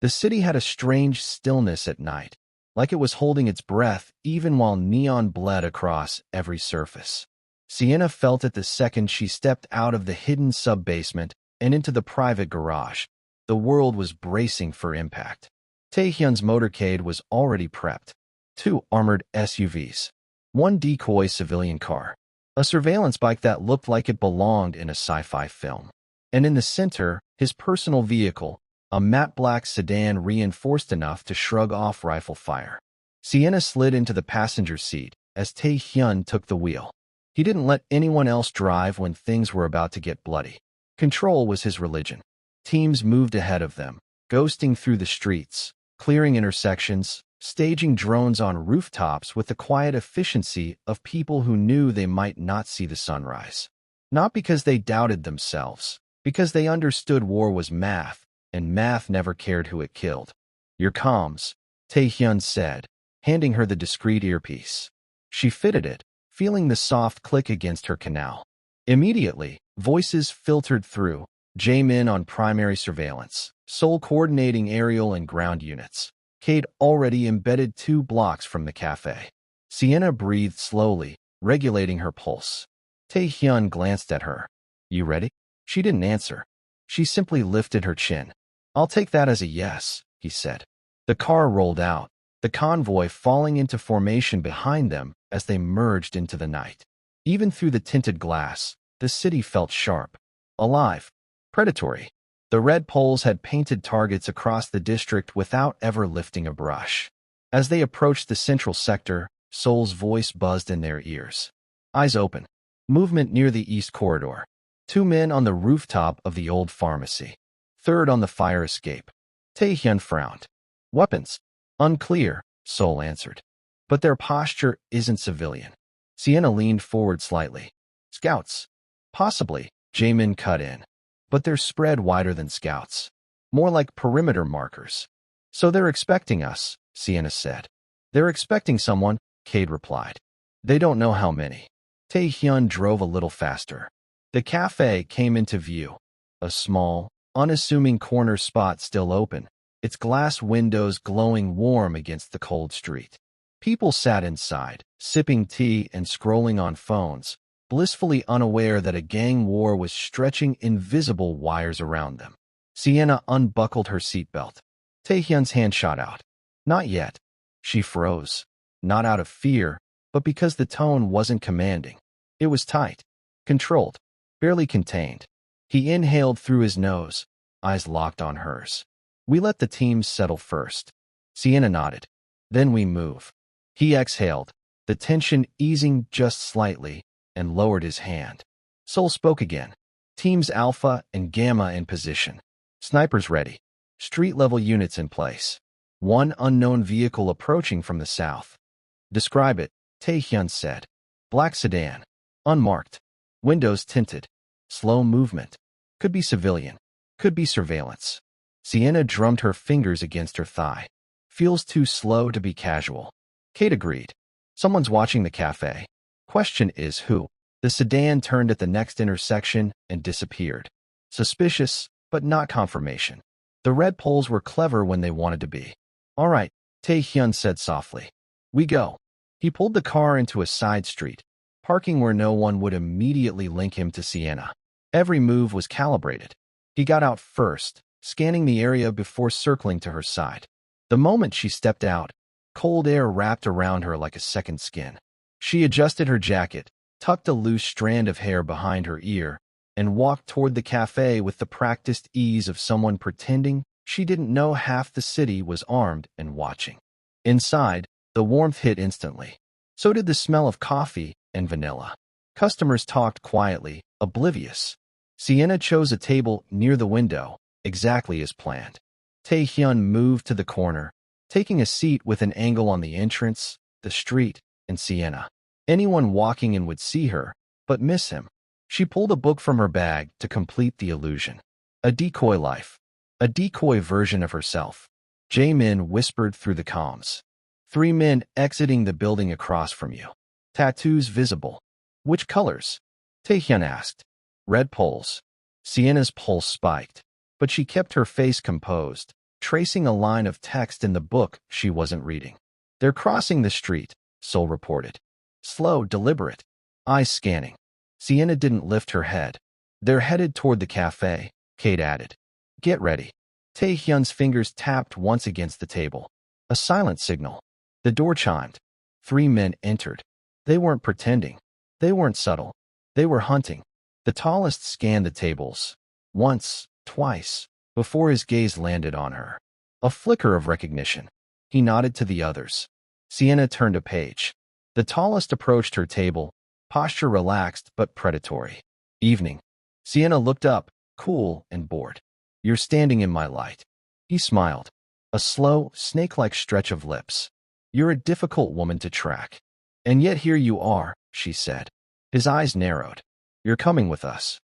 The city had a strange stillness at night, like it was holding its breath even while neon bled across every surface. Sienna felt it the second she stepped out of the hidden sub-basement and into the private garage. The world was bracing for impact. Tay Hyun's motorcade was already prepped. 2 armored SUVs. 1 decoy civilian car. A surveillance bike that looked like it belonged in a sci-fi film. And in the center, his personal vehicle, a matte black sedan reinforced enough to shrug off rifle fire. Sienna slid into the passenger seat as Tay Hyun took the wheel. He didn't let anyone else drive when things were about to get bloody. Control was his religion. Teams moved ahead of them, ghosting through the streets, clearing intersections, staging drones on rooftops with the quiet efficiency of people who knew they might not see the sunrise. Not because they doubted themselves, because they understood war was math, and math never cared who it killed. "Your comms," Tay Hyun said, handing her the discreet earpiece. She fitted it, feeling the soft click against her canal. Immediately, voices filtered through, Jaemin on primary surveillance, Seoul coordinating aerial and ground units. Kate already embedded 2 blocks from the cafe. Sienna breathed slowly, regulating her pulse. Tay Hyun glanced at her. "You ready?" She didn't answer. She simply lifted her chin. "I'll take that as a yes," he said. The car rolled out, the convoy falling into formation behind them as they merged into the night. Even through the tinted glass, the city felt sharp, alive, predatory. The red poles had painted targets across the district without ever lifting a brush. As they approached the central sector, Seoul's voice buzzed in their ears. Eyes open. Movement near the east corridor. 2 men on the rooftop of the old pharmacy. 3rd on the fire escape. Tay Hyun frowned. "Weapons?" "Unclear," Seoul answered. "But their posture isn't civilian." Sienna leaned forward slightly. "Scouts?" "Possibly," Jaemin cut in. "But they're spread wider than scouts. More like perimeter markers." "So they're expecting us," Sienna said. "They're expecting someone," Cade replied. "They don't know how many." Tay Hyun drove a little faster. The cafe came into view. A small, unassuming corner spot still open, its glass windows glowing warm against the cold street. People sat inside, sipping tea and scrolling on phones, blissfully unaware that a gang war was stretching invisible wires around them. Sienna unbuckled her seatbelt. Tay Hyun's hand shot out. "Not yet." She froze. Not out of fear, but because the tone wasn't commanding. It was tight, controlled, barely contained. He inhaled through his nose, eyes locked on hers. "We let the teams settle first." Sienna nodded. "Then we move." He exhaled, the tension easing just slightly, and lowered his hand. Seoul spoke again. "Teams Alpha and Gamma in position. Snipers ready. Street-level units in place. 1 unknown vehicle approaching from the south." "Describe it," Tay Hyun said. "Black sedan. Unmarked. Windows tinted. Slow movement. Could be civilian. Could be surveillance." Sienna drummed her fingers against her thigh. "Feels too slow to be casual." Kate agreed. "Someone's watching the cafe. Question is who?" The sedan turned at the next intersection and disappeared. Suspicious, but not confirmation. The red poles were clever when they wanted to be. "All right," Tay Hyun said softly. "We go." He pulled the car into a side street, parking where no one would immediately link him to Sienna. Every move was calibrated. He got out first, scanning the area before circling to her side. The moment she stepped out, cold air wrapped around her like a second skin. She adjusted her jacket, tucked a loose strand of hair behind her ear, and walked toward the cafe with the practiced ease of someone pretending she didn't know half the city was armed and watching. Inside, the warmth hit instantly. So did the smell of coffee and vanilla. Customers talked quietly, oblivious. Sienna chose a table near the window, exactly as planned. Tay Hyun moved to the corner, taking a seat with an angle on the entrance, the street, and Sienna. Anyone walking in would see her, but miss him. She pulled a book from her bag to complete the illusion. A decoy life. A decoy version of herself. Jaemin whispered through the comms. 3 men exiting the building across from you. Tattoos visible. "Which colors?" Tay Hyun asked. "Red poles." Sienna's pulse spiked, but she kept her face composed, tracing a line of text in the book she wasn't reading. "They're crossing the street," Seoul reported. Slow, deliberate, eyes scanning. Sienna didn't lift her head. "They're headed toward the cafe," Kate added. "Get ready." Tay Hyun's fingers tapped once against the table. A silent signal. The door chimed. 3 men entered. They weren't pretending. They weren't subtle. They were hunting. The tallest scanned the tables. Once, twice, before his gaze landed on her. A flicker of recognition. He nodded to the others. Sienna turned a page. The tallest approached her table, posture relaxed but predatory. Evening. Sienna looked up, cool and bored. You're standing in my light. He smiled. A slow, snake-like stretch of lips. You're a difficult woman to track. And yet here you are, she said. His eyes narrowed. You're coming with us.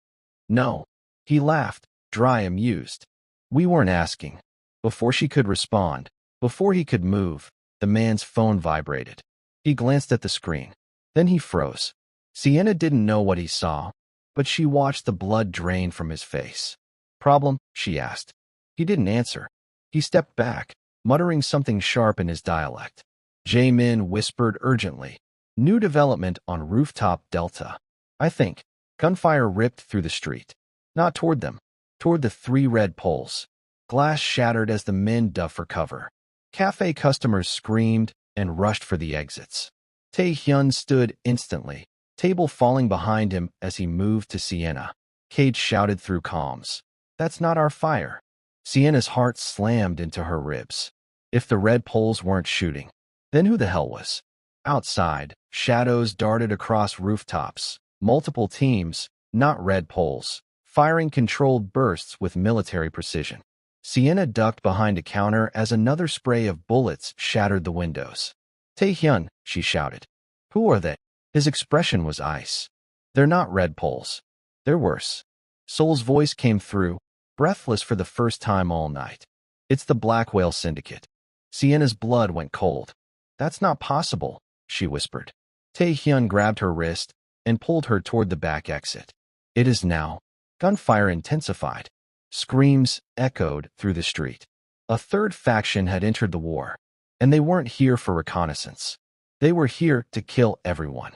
No. He laughed, dry, amused. We weren't asking. Before she could respond, before he could move, the man's phone vibrated. He glanced at the screen. Then he froze. Sienna didn't know what he saw, but she watched the blood drain from his face. Problem? She asked. He didn't answer. He stepped back, muttering something sharp in his dialect. Jae-min whispered urgently. New development on rooftop Delta. I think. Gunfire ripped through the street. Not toward them. Toward the 3 red poles. Glass shattered as the men dove for cover. Cafe customers screamed and rushed for the exits. Tay Hyun stood instantly, table falling behind him as he moved to Sienna. Cage shouted through comms. That's not our fire. Sienna's heart slammed into her ribs. If the red poles weren't shooting, then who the hell was? Outside, shadows darted across rooftops. Multiple teams, not red poles, firing controlled bursts with military precision. Sienna ducked behind a counter as another spray of bullets shattered the windows. Tay Hyun, she shouted. Who are they? His expression was ice. They're not red poles. They're worse. Seoul's voice came through, breathless for the first time all night. It's the Black Whale Syndicate. Sienna's blood went cold. That's not possible, she whispered. Tay Hyun grabbed her wrist and pulled her toward the back exit. It is now. Gunfire intensified. Screams echoed through the street. A third faction had entered the war, and they weren't here for reconnaissance. They were here to kill everyone.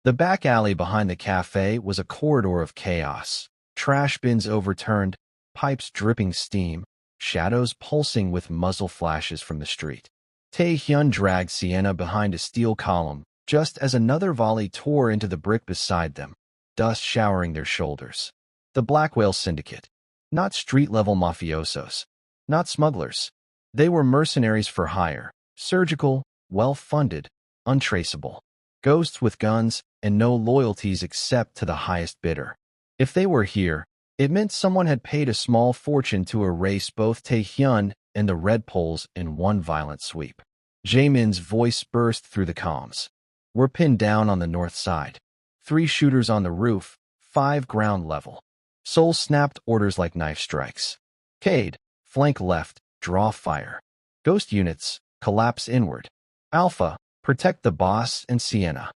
The back alley behind the cafe was a corridor of chaos. Trash bins overturned, pipes dripping steam, shadows pulsing with muzzle flashes from the street. Tay Hyun dragged Sienna behind a steel column, just as another volley tore into the brick beside them, dust showering their shoulders. The Black Whale Syndicate. Not street-level mafiosos. Not smugglers. They were mercenaries for hire, surgical, well-funded, untraceable. Ghosts with guns and no loyalties except to the highest bidder. If they were here, it meant someone had paid a small fortune to erase both Tay Hyun and the red poles in one violent sweep. Jaemin's voice burst through the comms. We're pinned down on the north side. 3 shooters on the roof, 5 ground level. Seoul snapped orders like knife strikes. Cade, flank left, draw fire. Ghost units, collapse inward. Alpha, protect the boss and Sienna.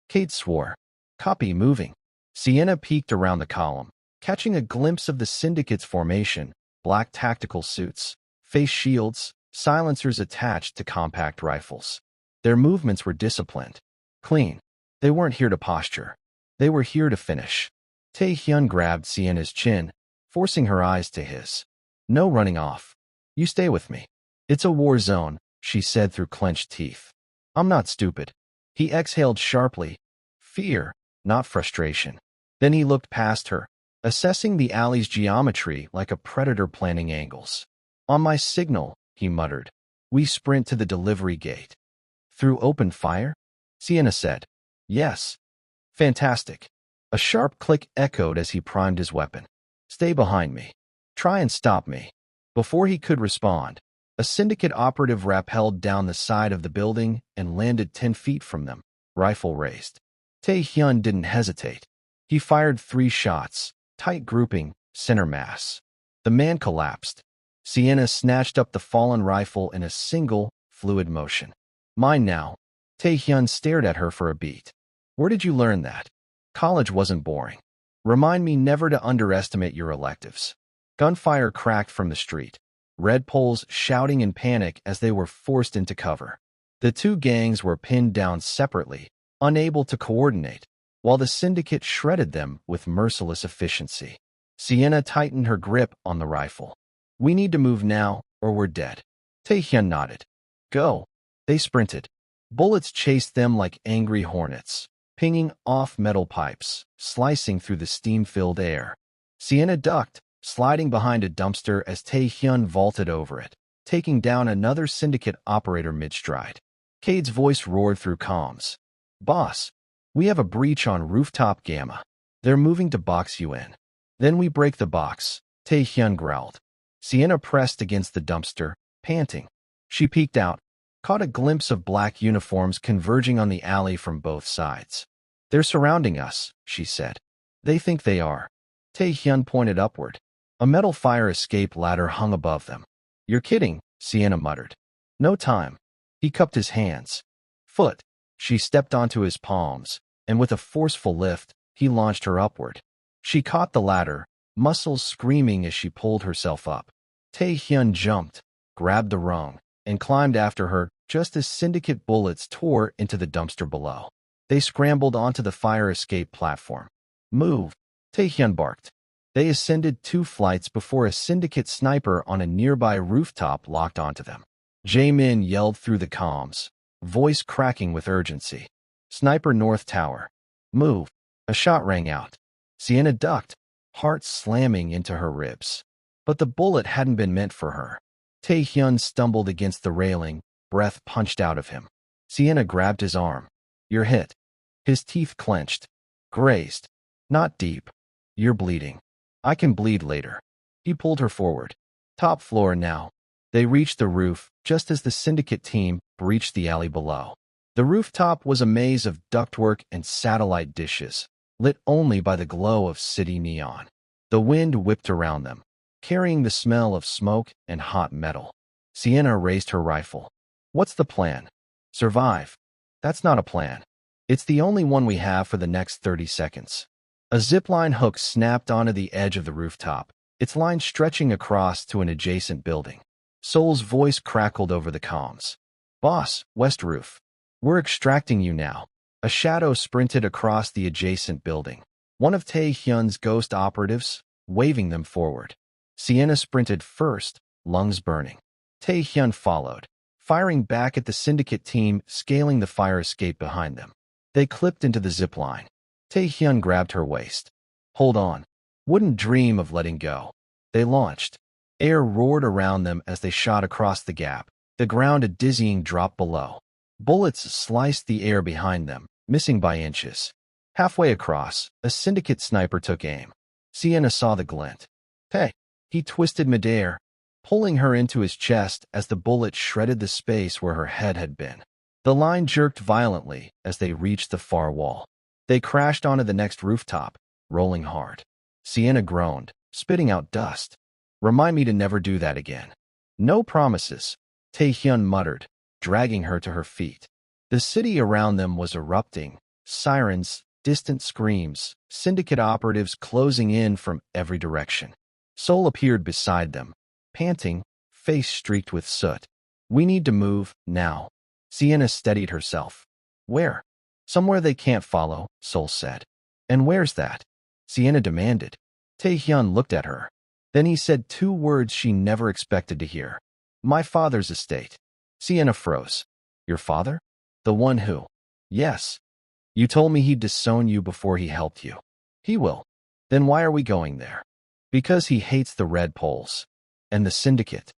Cade swore. Copy moving. Sienna peeked around the column, catching a glimpse of the syndicate's formation, black tactical suits, face shields, silencers attached to compact rifles. Their movements were disciplined. Clean. They weren't here to posture. They were here to finish. Tay Hyun grabbed Sienna's chin, forcing her eyes to his. No running off. You stay with me. It's a war zone, she said through clenched teeth. I'm not stupid. He exhaled sharply. Fear, not frustration. Then he looked past her, assessing the alley's geometry like a predator planning angles. On my signal, he muttered. We sprint to the delivery gate. Through open fire? Sienna said. Yes. Fantastic. A sharp click echoed as he primed his weapon. Stay behind me. Try and stop me. Before he could respond, a syndicate operative rappelled down the side of the building and landed 10 feet from them, rifle raised. Tay Hyun didn't hesitate. He fired 3 shots, tight grouping, center mass. The man collapsed. Sienna snatched up the fallen rifle in a single, fluid motion. Mine now. Tay Hyun stared at her for a beat. Where did you learn that? College wasn't boring. Remind me never to underestimate your electives. Gunfire cracked from the street. Red poles shouting in panic as they were forced into cover. The 2 gangs were pinned down separately, unable to coordinate, while the syndicate shredded them with merciless efficiency. Sienna tightened her grip on the rifle. We need to move now, or we're dead. Tay Hyun nodded. Go. They sprinted. Bullets chased them like angry hornets, pinging off metal pipes, slicing through the steam-filled air. Sienna ducked, sliding behind a dumpster as Tay Hyun vaulted over it, taking down another syndicate operator mid-stride. Cade's voice roared through comms. "Boss, we have a breach on rooftop Gamma. They're moving to box you in." "Then we break the box," Tay Hyun growled. Sienna pressed against the dumpster, panting. She peeked out, caught a glimpse of black uniforms converging on the alley from both sides. "They're surrounding us," she said. "They think they are." Tay Hyun pointed upward. A metal fire escape ladder hung above them. "You're kidding," Sienna muttered. "No time." He cupped his hands. "Foot." She stepped onto his palms, and with a forceful lift, he launched her upward. She caught the ladder, muscles screaming as she pulled herself up. Tay Hyun jumped, grabbed the rung, and climbed after her just as syndicate bullets tore into the dumpster below. They scrambled onto the fire escape platform. "Move," Tay Hyun barked. They ascended 2 flights before a syndicate sniper on a nearby rooftop locked onto them. Jae-min yelled through the comms, voice cracking with urgency. "Sniper North Tower. Move." A shot rang out. Sienna ducked, heart slamming into her ribs. But the bullet hadn't been meant for her. Tay Hyun stumbled against the railing, breath punched out of him. Sienna grabbed his arm. "You're hit." His teeth clenched. "Grazed. Not deep. You're bleeding." "I can bleed later." He pulled her forward. "Top floor now." They reached the roof just as the syndicate team breached the alley below. The rooftop was a maze of ductwork and satellite dishes, lit only by the glow of city neon. The wind whipped around them, carrying the smell of smoke and hot metal. Sienna raised her rifle. "What's the plan?" "Survive." "That's not a plan. It's the only one we have for the next 30 seconds. A zipline hook snapped onto the edge of the rooftop, its line stretching across to an adjacent building. Seoul's voice crackled over the comms. "Boss, West Roof. We're extracting you now." A shadow sprinted across the adjacent building. One of Tay Hyun's ghost operatives, waving them forward. Sienna sprinted first, lungs burning. Tay Hyun followed, firing back at the syndicate team scaling the fire escape behind them. They clipped into the zipline. Tay Hyun grabbed her waist. "Hold on." "Wouldn't dream of letting go." They launched. Air roared around them as they shot across the gap, the ground a dizzying drop below. Bullets sliced the air behind them, missing by inches. Halfway across, a syndicate sniper took aim. Sienna saw the glint. "Hey!" He twisted midair, pulling her into his chest as the bullet shredded the space where her head had been. The line jerked violently as they reached the far wall. They crashed onto the next rooftop, rolling hard. Sienna groaned, spitting out dust. "Remind me to never do that again." "No promises," Tay Hyun muttered, dragging her to her feet. The city around them was erupting, sirens, distant screams, syndicate operatives closing in from every direction. Seoul appeared beside them, panting, face streaked with soot. "We need to move, now." Sienna steadied herself. "Where?" "Somewhere they can't follow," Seoul said. "And where's that?" Sienna demanded. Tay Hyun looked at her. Then he said 2 words she never expected to hear. "My father's estate." Sienna froze. "Your father? The one who?" "Yes. You told me he'd disown you before he helped you." "He will." "Then why are we going there?" "Because he hates the Red Poles. And the Syndicate.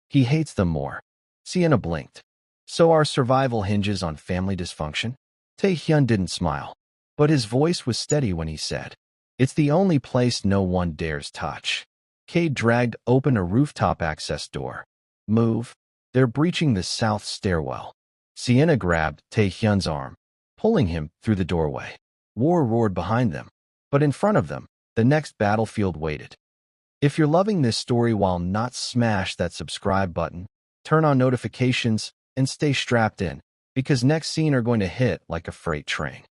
He hates them more." Sienna blinked. "So our survival hinges on family dysfunction?" Tay Hyun didn't smile, but his voice was steady when he said, "It's the only place no one dares touch." Cade dragged open a rooftop access door. "Move. They're breaching the south stairwell." Sienna grabbed Tay Hyun's arm, pulling him through the doorway. War roared behind them, but in front of them, the next battlefield waited. If you're loving this story while not, smash that subscribe button, turn on notifications, and stay strapped in, because next scene are going to hit like a freight train.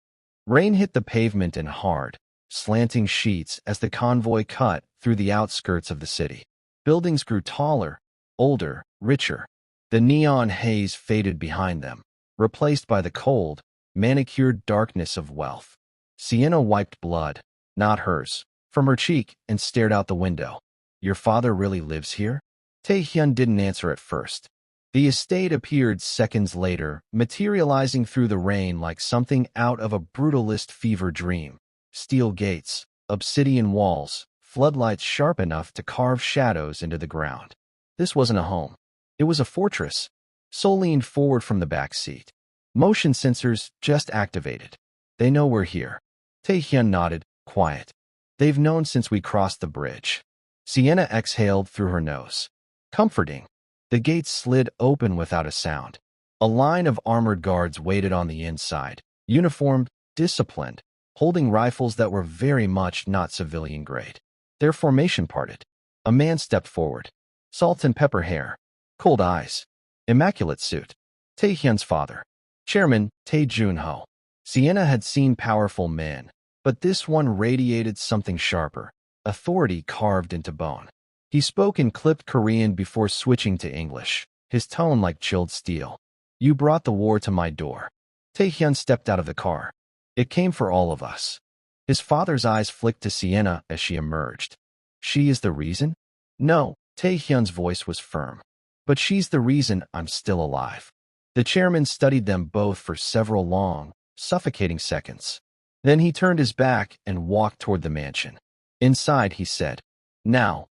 Rain hit the pavement in hard, slanting sheets as the convoy cut through the outskirts of the city. Buildings grew taller, older, richer. The neon haze faded behind them, replaced by the cold, manicured darkness of wealth. Sienna wiped blood, not hers, from her cheek and stared out the window. "Your father really lives here?" Tay Hyun didn't answer at first. The estate appeared seconds later, materializing through the rain like something out of a brutalist fever dream. Steel gates, obsidian walls, floodlights sharp enough to carve shadows into the ground. This wasn't a home. It was a fortress. Sol leaned forward from the back seat. Motion sensors just activated. They know we're here. Tay Hyun nodded, quiet. They've known since we crossed the bridge. Sienna exhaled through her nose. Comforting. The gates slid open without a sound. A line of armored guards waited on the inside, uniformed, disciplined, holding rifles that were very much not civilian grade. Their formation parted. A man stepped forward. Salt and pepper hair. Cold eyes. Immaculate suit. Tay Hyun's father. Chairman Tay Jun-ho. Sienna had seen powerful men, but this one radiated something sharper, authority carved into bone. He spoke in clipped Korean before switching to English, his tone like chilled steel. You brought the war to my door. Tay Hyun stepped out of the car. It came for all of us. His father's eyes flicked to Sienna as she emerged. She is the reason? No, Tay Hyun's voice was firm. But she's the reason I'm still alive. The chairman studied them both for several long, suffocating seconds. Then he turned his back and walked toward the mansion. Inside, he said, Now,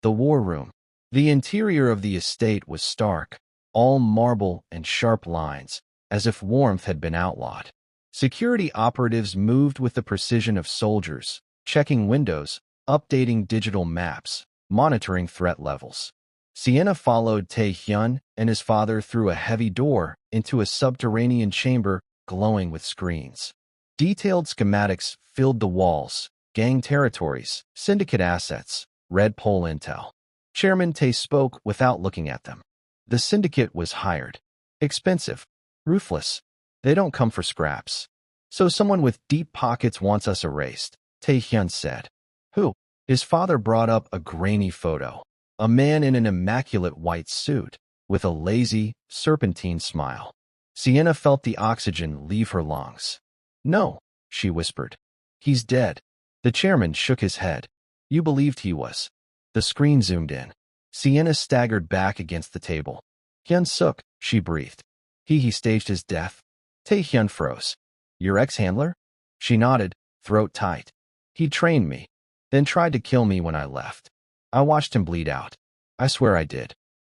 the war room. The interior of the estate was stark, all marble and sharp lines, as if warmth had been outlawed. Security operatives moved with the precision of soldiers, checking windows, updating digital maps, monitoring threat levels. Sienna followed Tay Hyun and his father through a heavy door into a subterranean chamber glowing with screens. Detailed schematics filled the walls, gang territories, syndicate assets, red pole intel. Chairman Tay spoke without looking at them. The syndicate was hired. Expensive. Ruthless. They don't come for scraps. So someone with deep pockets wants us erased, Tay Hyun said. Who? His father brought up a grainy photo. A man in an immaculate white suit, with a lazy, serpentine smile. Sienna felt the oxygen leave her lungs. No, she whispered. He's dead. The chairman shook his head. You believed he was. The screen zoomed in. Sienna staggered back against the table. Hyun-suk, she breathed. He staged his death. Tay Hyun froze. Your ex-handler? She nodded, throat tight. He trained me, then tried to kill me when I left. I watched him bleed out. I swear I did.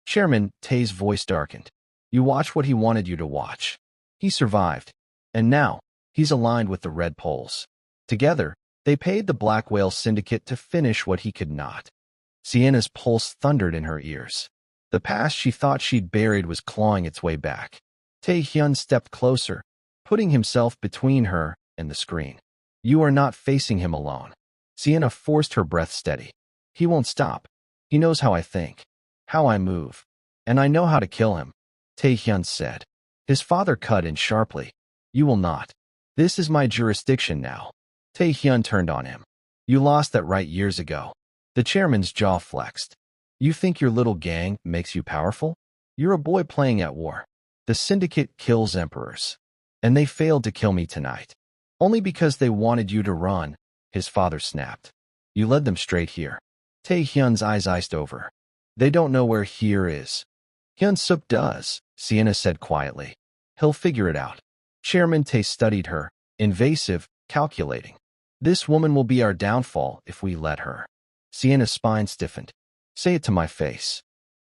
Chairman Tay's voice darkened. You watched what he wanted you to watch. He survived. And now, he's aligned with the Red Poles. Together, they paid the Black Whale Syndicate to finish what he could not. Sienna's pulse thundered in her ears. The past she thought she'd buried was clawing its way back. Tay Hyun stepped closer, putting himself between her and the screen. You are not facing him alone. Sienna forced her breath steady. He won't stop. He knows how I think, how I move. And I know how to kill him, Tay Hyun said. His father cut in sharply. You will not. This is my jurisdiction now. Tay Hyun turned on him. You lost that right years ago. The chairman's jaw flexed. You think your little gang makes you powerful? You're a boy playing at war. The syndicate kills emperors. And they failed to kill me tonight. Only because they wanted you to run, his father snapped. You led them straight here. Tay Hyun's eyes iced over. They don't know where here is. Hyun-suk does, Sienna said quietly. He'll figure it out. Chairman Tay studied her, invasive, calculating. This woman will be our downfall if we let her. Sienna's spine stiffened. Say it to my face.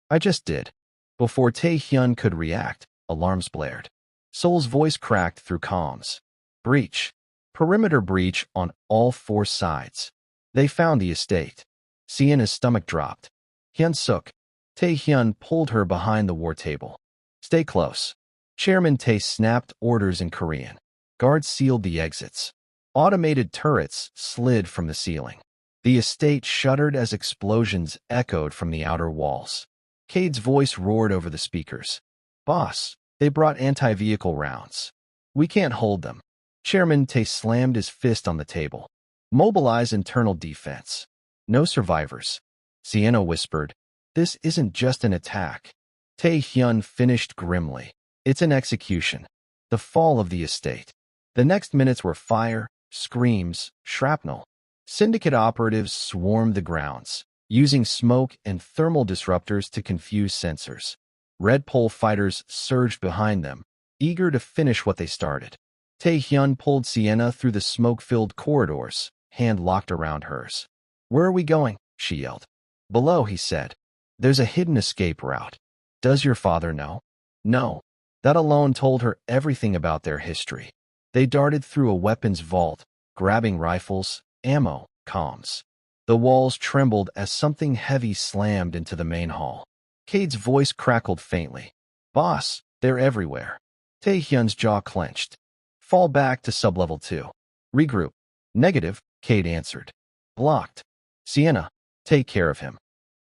I just did. Before Tay Hyun could react, alarms blared. Sol's voice cracked through comms. Breach. Perimeter breach on all four sides. They found the estate. Sienna's stomach dropped. Hyun-suk. Tay Hyun pulled her behind the war table. Stay close. Chairman Tay snapped orders in Korean. Guards sealed the exits. Automated turrets slid from the ceiling. The estate shuddered as explosions echoed from the outer walls. Cade's voice roared over the speakers. Boss, they brought anti-vehicle rounds. We can't hold them. Chairman Tay slammed his fist on the table. Mobilize internal defense. No survivors. Sienna whispered. This isn't just an attack. Tay Hyun finished grimly. It's an execution. The fall of the estate. The next minutes were fire, screams, shrapnel. Syndicate operatives swarmed the grounds, using smoke and thermal disruptors to confuse sensors. Red Pole fighters surged behind them, eager to finish what they started. Tay Hyun pulled Sienna through the smoke-filled corridors, hand locked around hers. Where are we going? She yelled. Below, he said. There's a hidden escape route. Does your father know? No. That alone told her everything about their history. They darted through a weapons vault, grabbing rifles, ammo, comms. The walls trembled as something heavy slammed into the main hall. Cade's voice crackled faintly. Boss, they're everywhere. Tay Hyun's jaw clenched. Fall back to sublevel 2. Regroup. Negative, Cade answered. Blocked. Sienna, take care of him.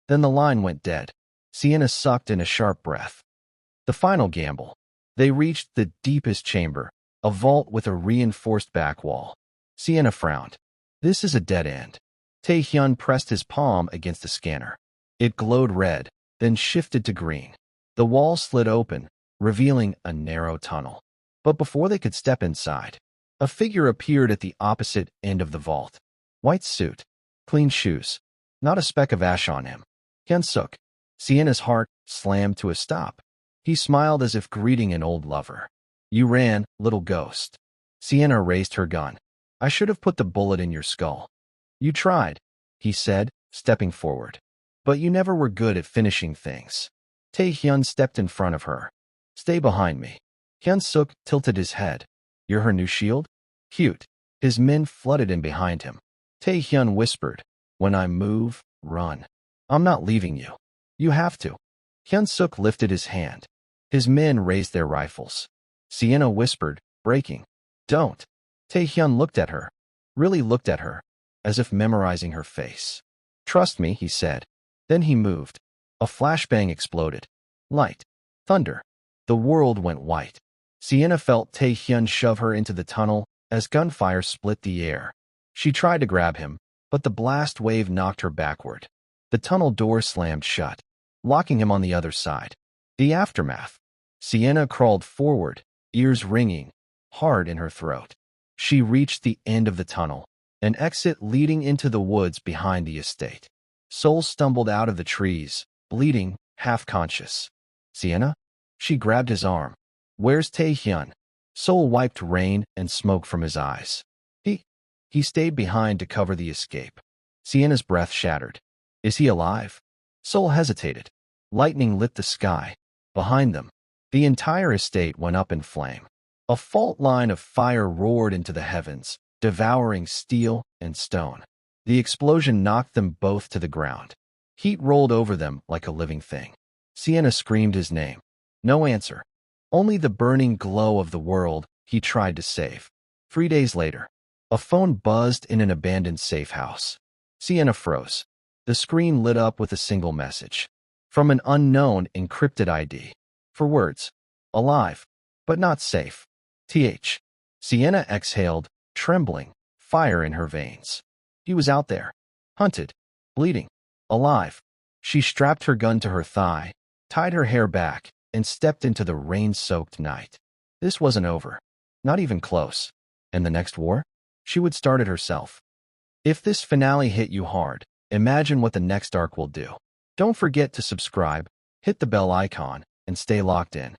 Then the line went dead. Sienna sucked in a sharp breath. The final gamble. They reached the deepest chamber, a vault with a reinforced back wall. Sienna frowned. This is a dead end. Tay Hyun pressed his palm against the scanner. It glowed red, then shifted to green. The wall slid open, revealing a narrow tunnel. But before they could step inside, a figure appeared at the opposite end of the vault. White suit, clean shoes, not a speck of ash on him. Hyun-suk. Sienna's heart slammed to a stop. He smiled as if greeting an old lover. You ran, little ghost. Sienna raised her gun. I should have put the bullet in your skull. You tried, he said, stepping forward. But you never were good at finishing things. Tay Hyun stepped in front of her. Stay behind me. Hyun-suk tilted his head. You're her new shield? Cute. His men flooded in behind him. Tay Hyun whispered, when I move, run. I'm not leaving you. You have to. Hyun-suk lifted his hand. His men raised their rifles. Sienna whispered, breaking. Don't. Tay Hyun looked at her. Really looked at her, as if memorizing her face. Trust me, he said. Then he moved. A flashbang exploded. Light. Thunder. The world went white. Sienna felt Tay Hyun shove her into the tunnel as gunfire split the air. She tried to grab him, but the blast wave knocked her backward. The tunnel door slammed shut, locking him on the other side. The aftermath. Sienna crawled forward, ears ringing, hard in her throat. She reached the end of the tunnel, an exit leading into the woods behind the estate. Sol stumbled out of the trees, bleeding, half-conscious. Sienna? She grabbed his arm. Where's Tay Hyun? Sol wiped rain and smoke from his eyes. He stayed behind to cover the escape. Sienna's breath shattered. Is he alive? Sol hesitated. Lightning lit the sky. Behind them, the entire estate went up in flame. A fault line of fire roared into the heavens, devouring steel and stone. The explosion knocked them both to the ground. Heat rolled over them like a living thing. Sienna screamed his name. No answer. Only the burning glow of the world he tried to save. 3 days later, a phone buzzed in an abandoned safe house. Sienna froze. The screen lit up with a single message. From an unknown encrypted ID. 4 words. Alive, but not safe. TH. Sienna exhaled, trembling, fire in her veins. He was out there. Hunted. Bleeding. Alive. She strapped her gun to her thigh, tied her hair back, and stepped into the rain-soaked night. This wasn't over. Not even close. And the next war? She would start it herself. If this finale hit you hard, imagine what the next arc will do. Don't forget to subscribe, hit the bell icon, and stay locked in.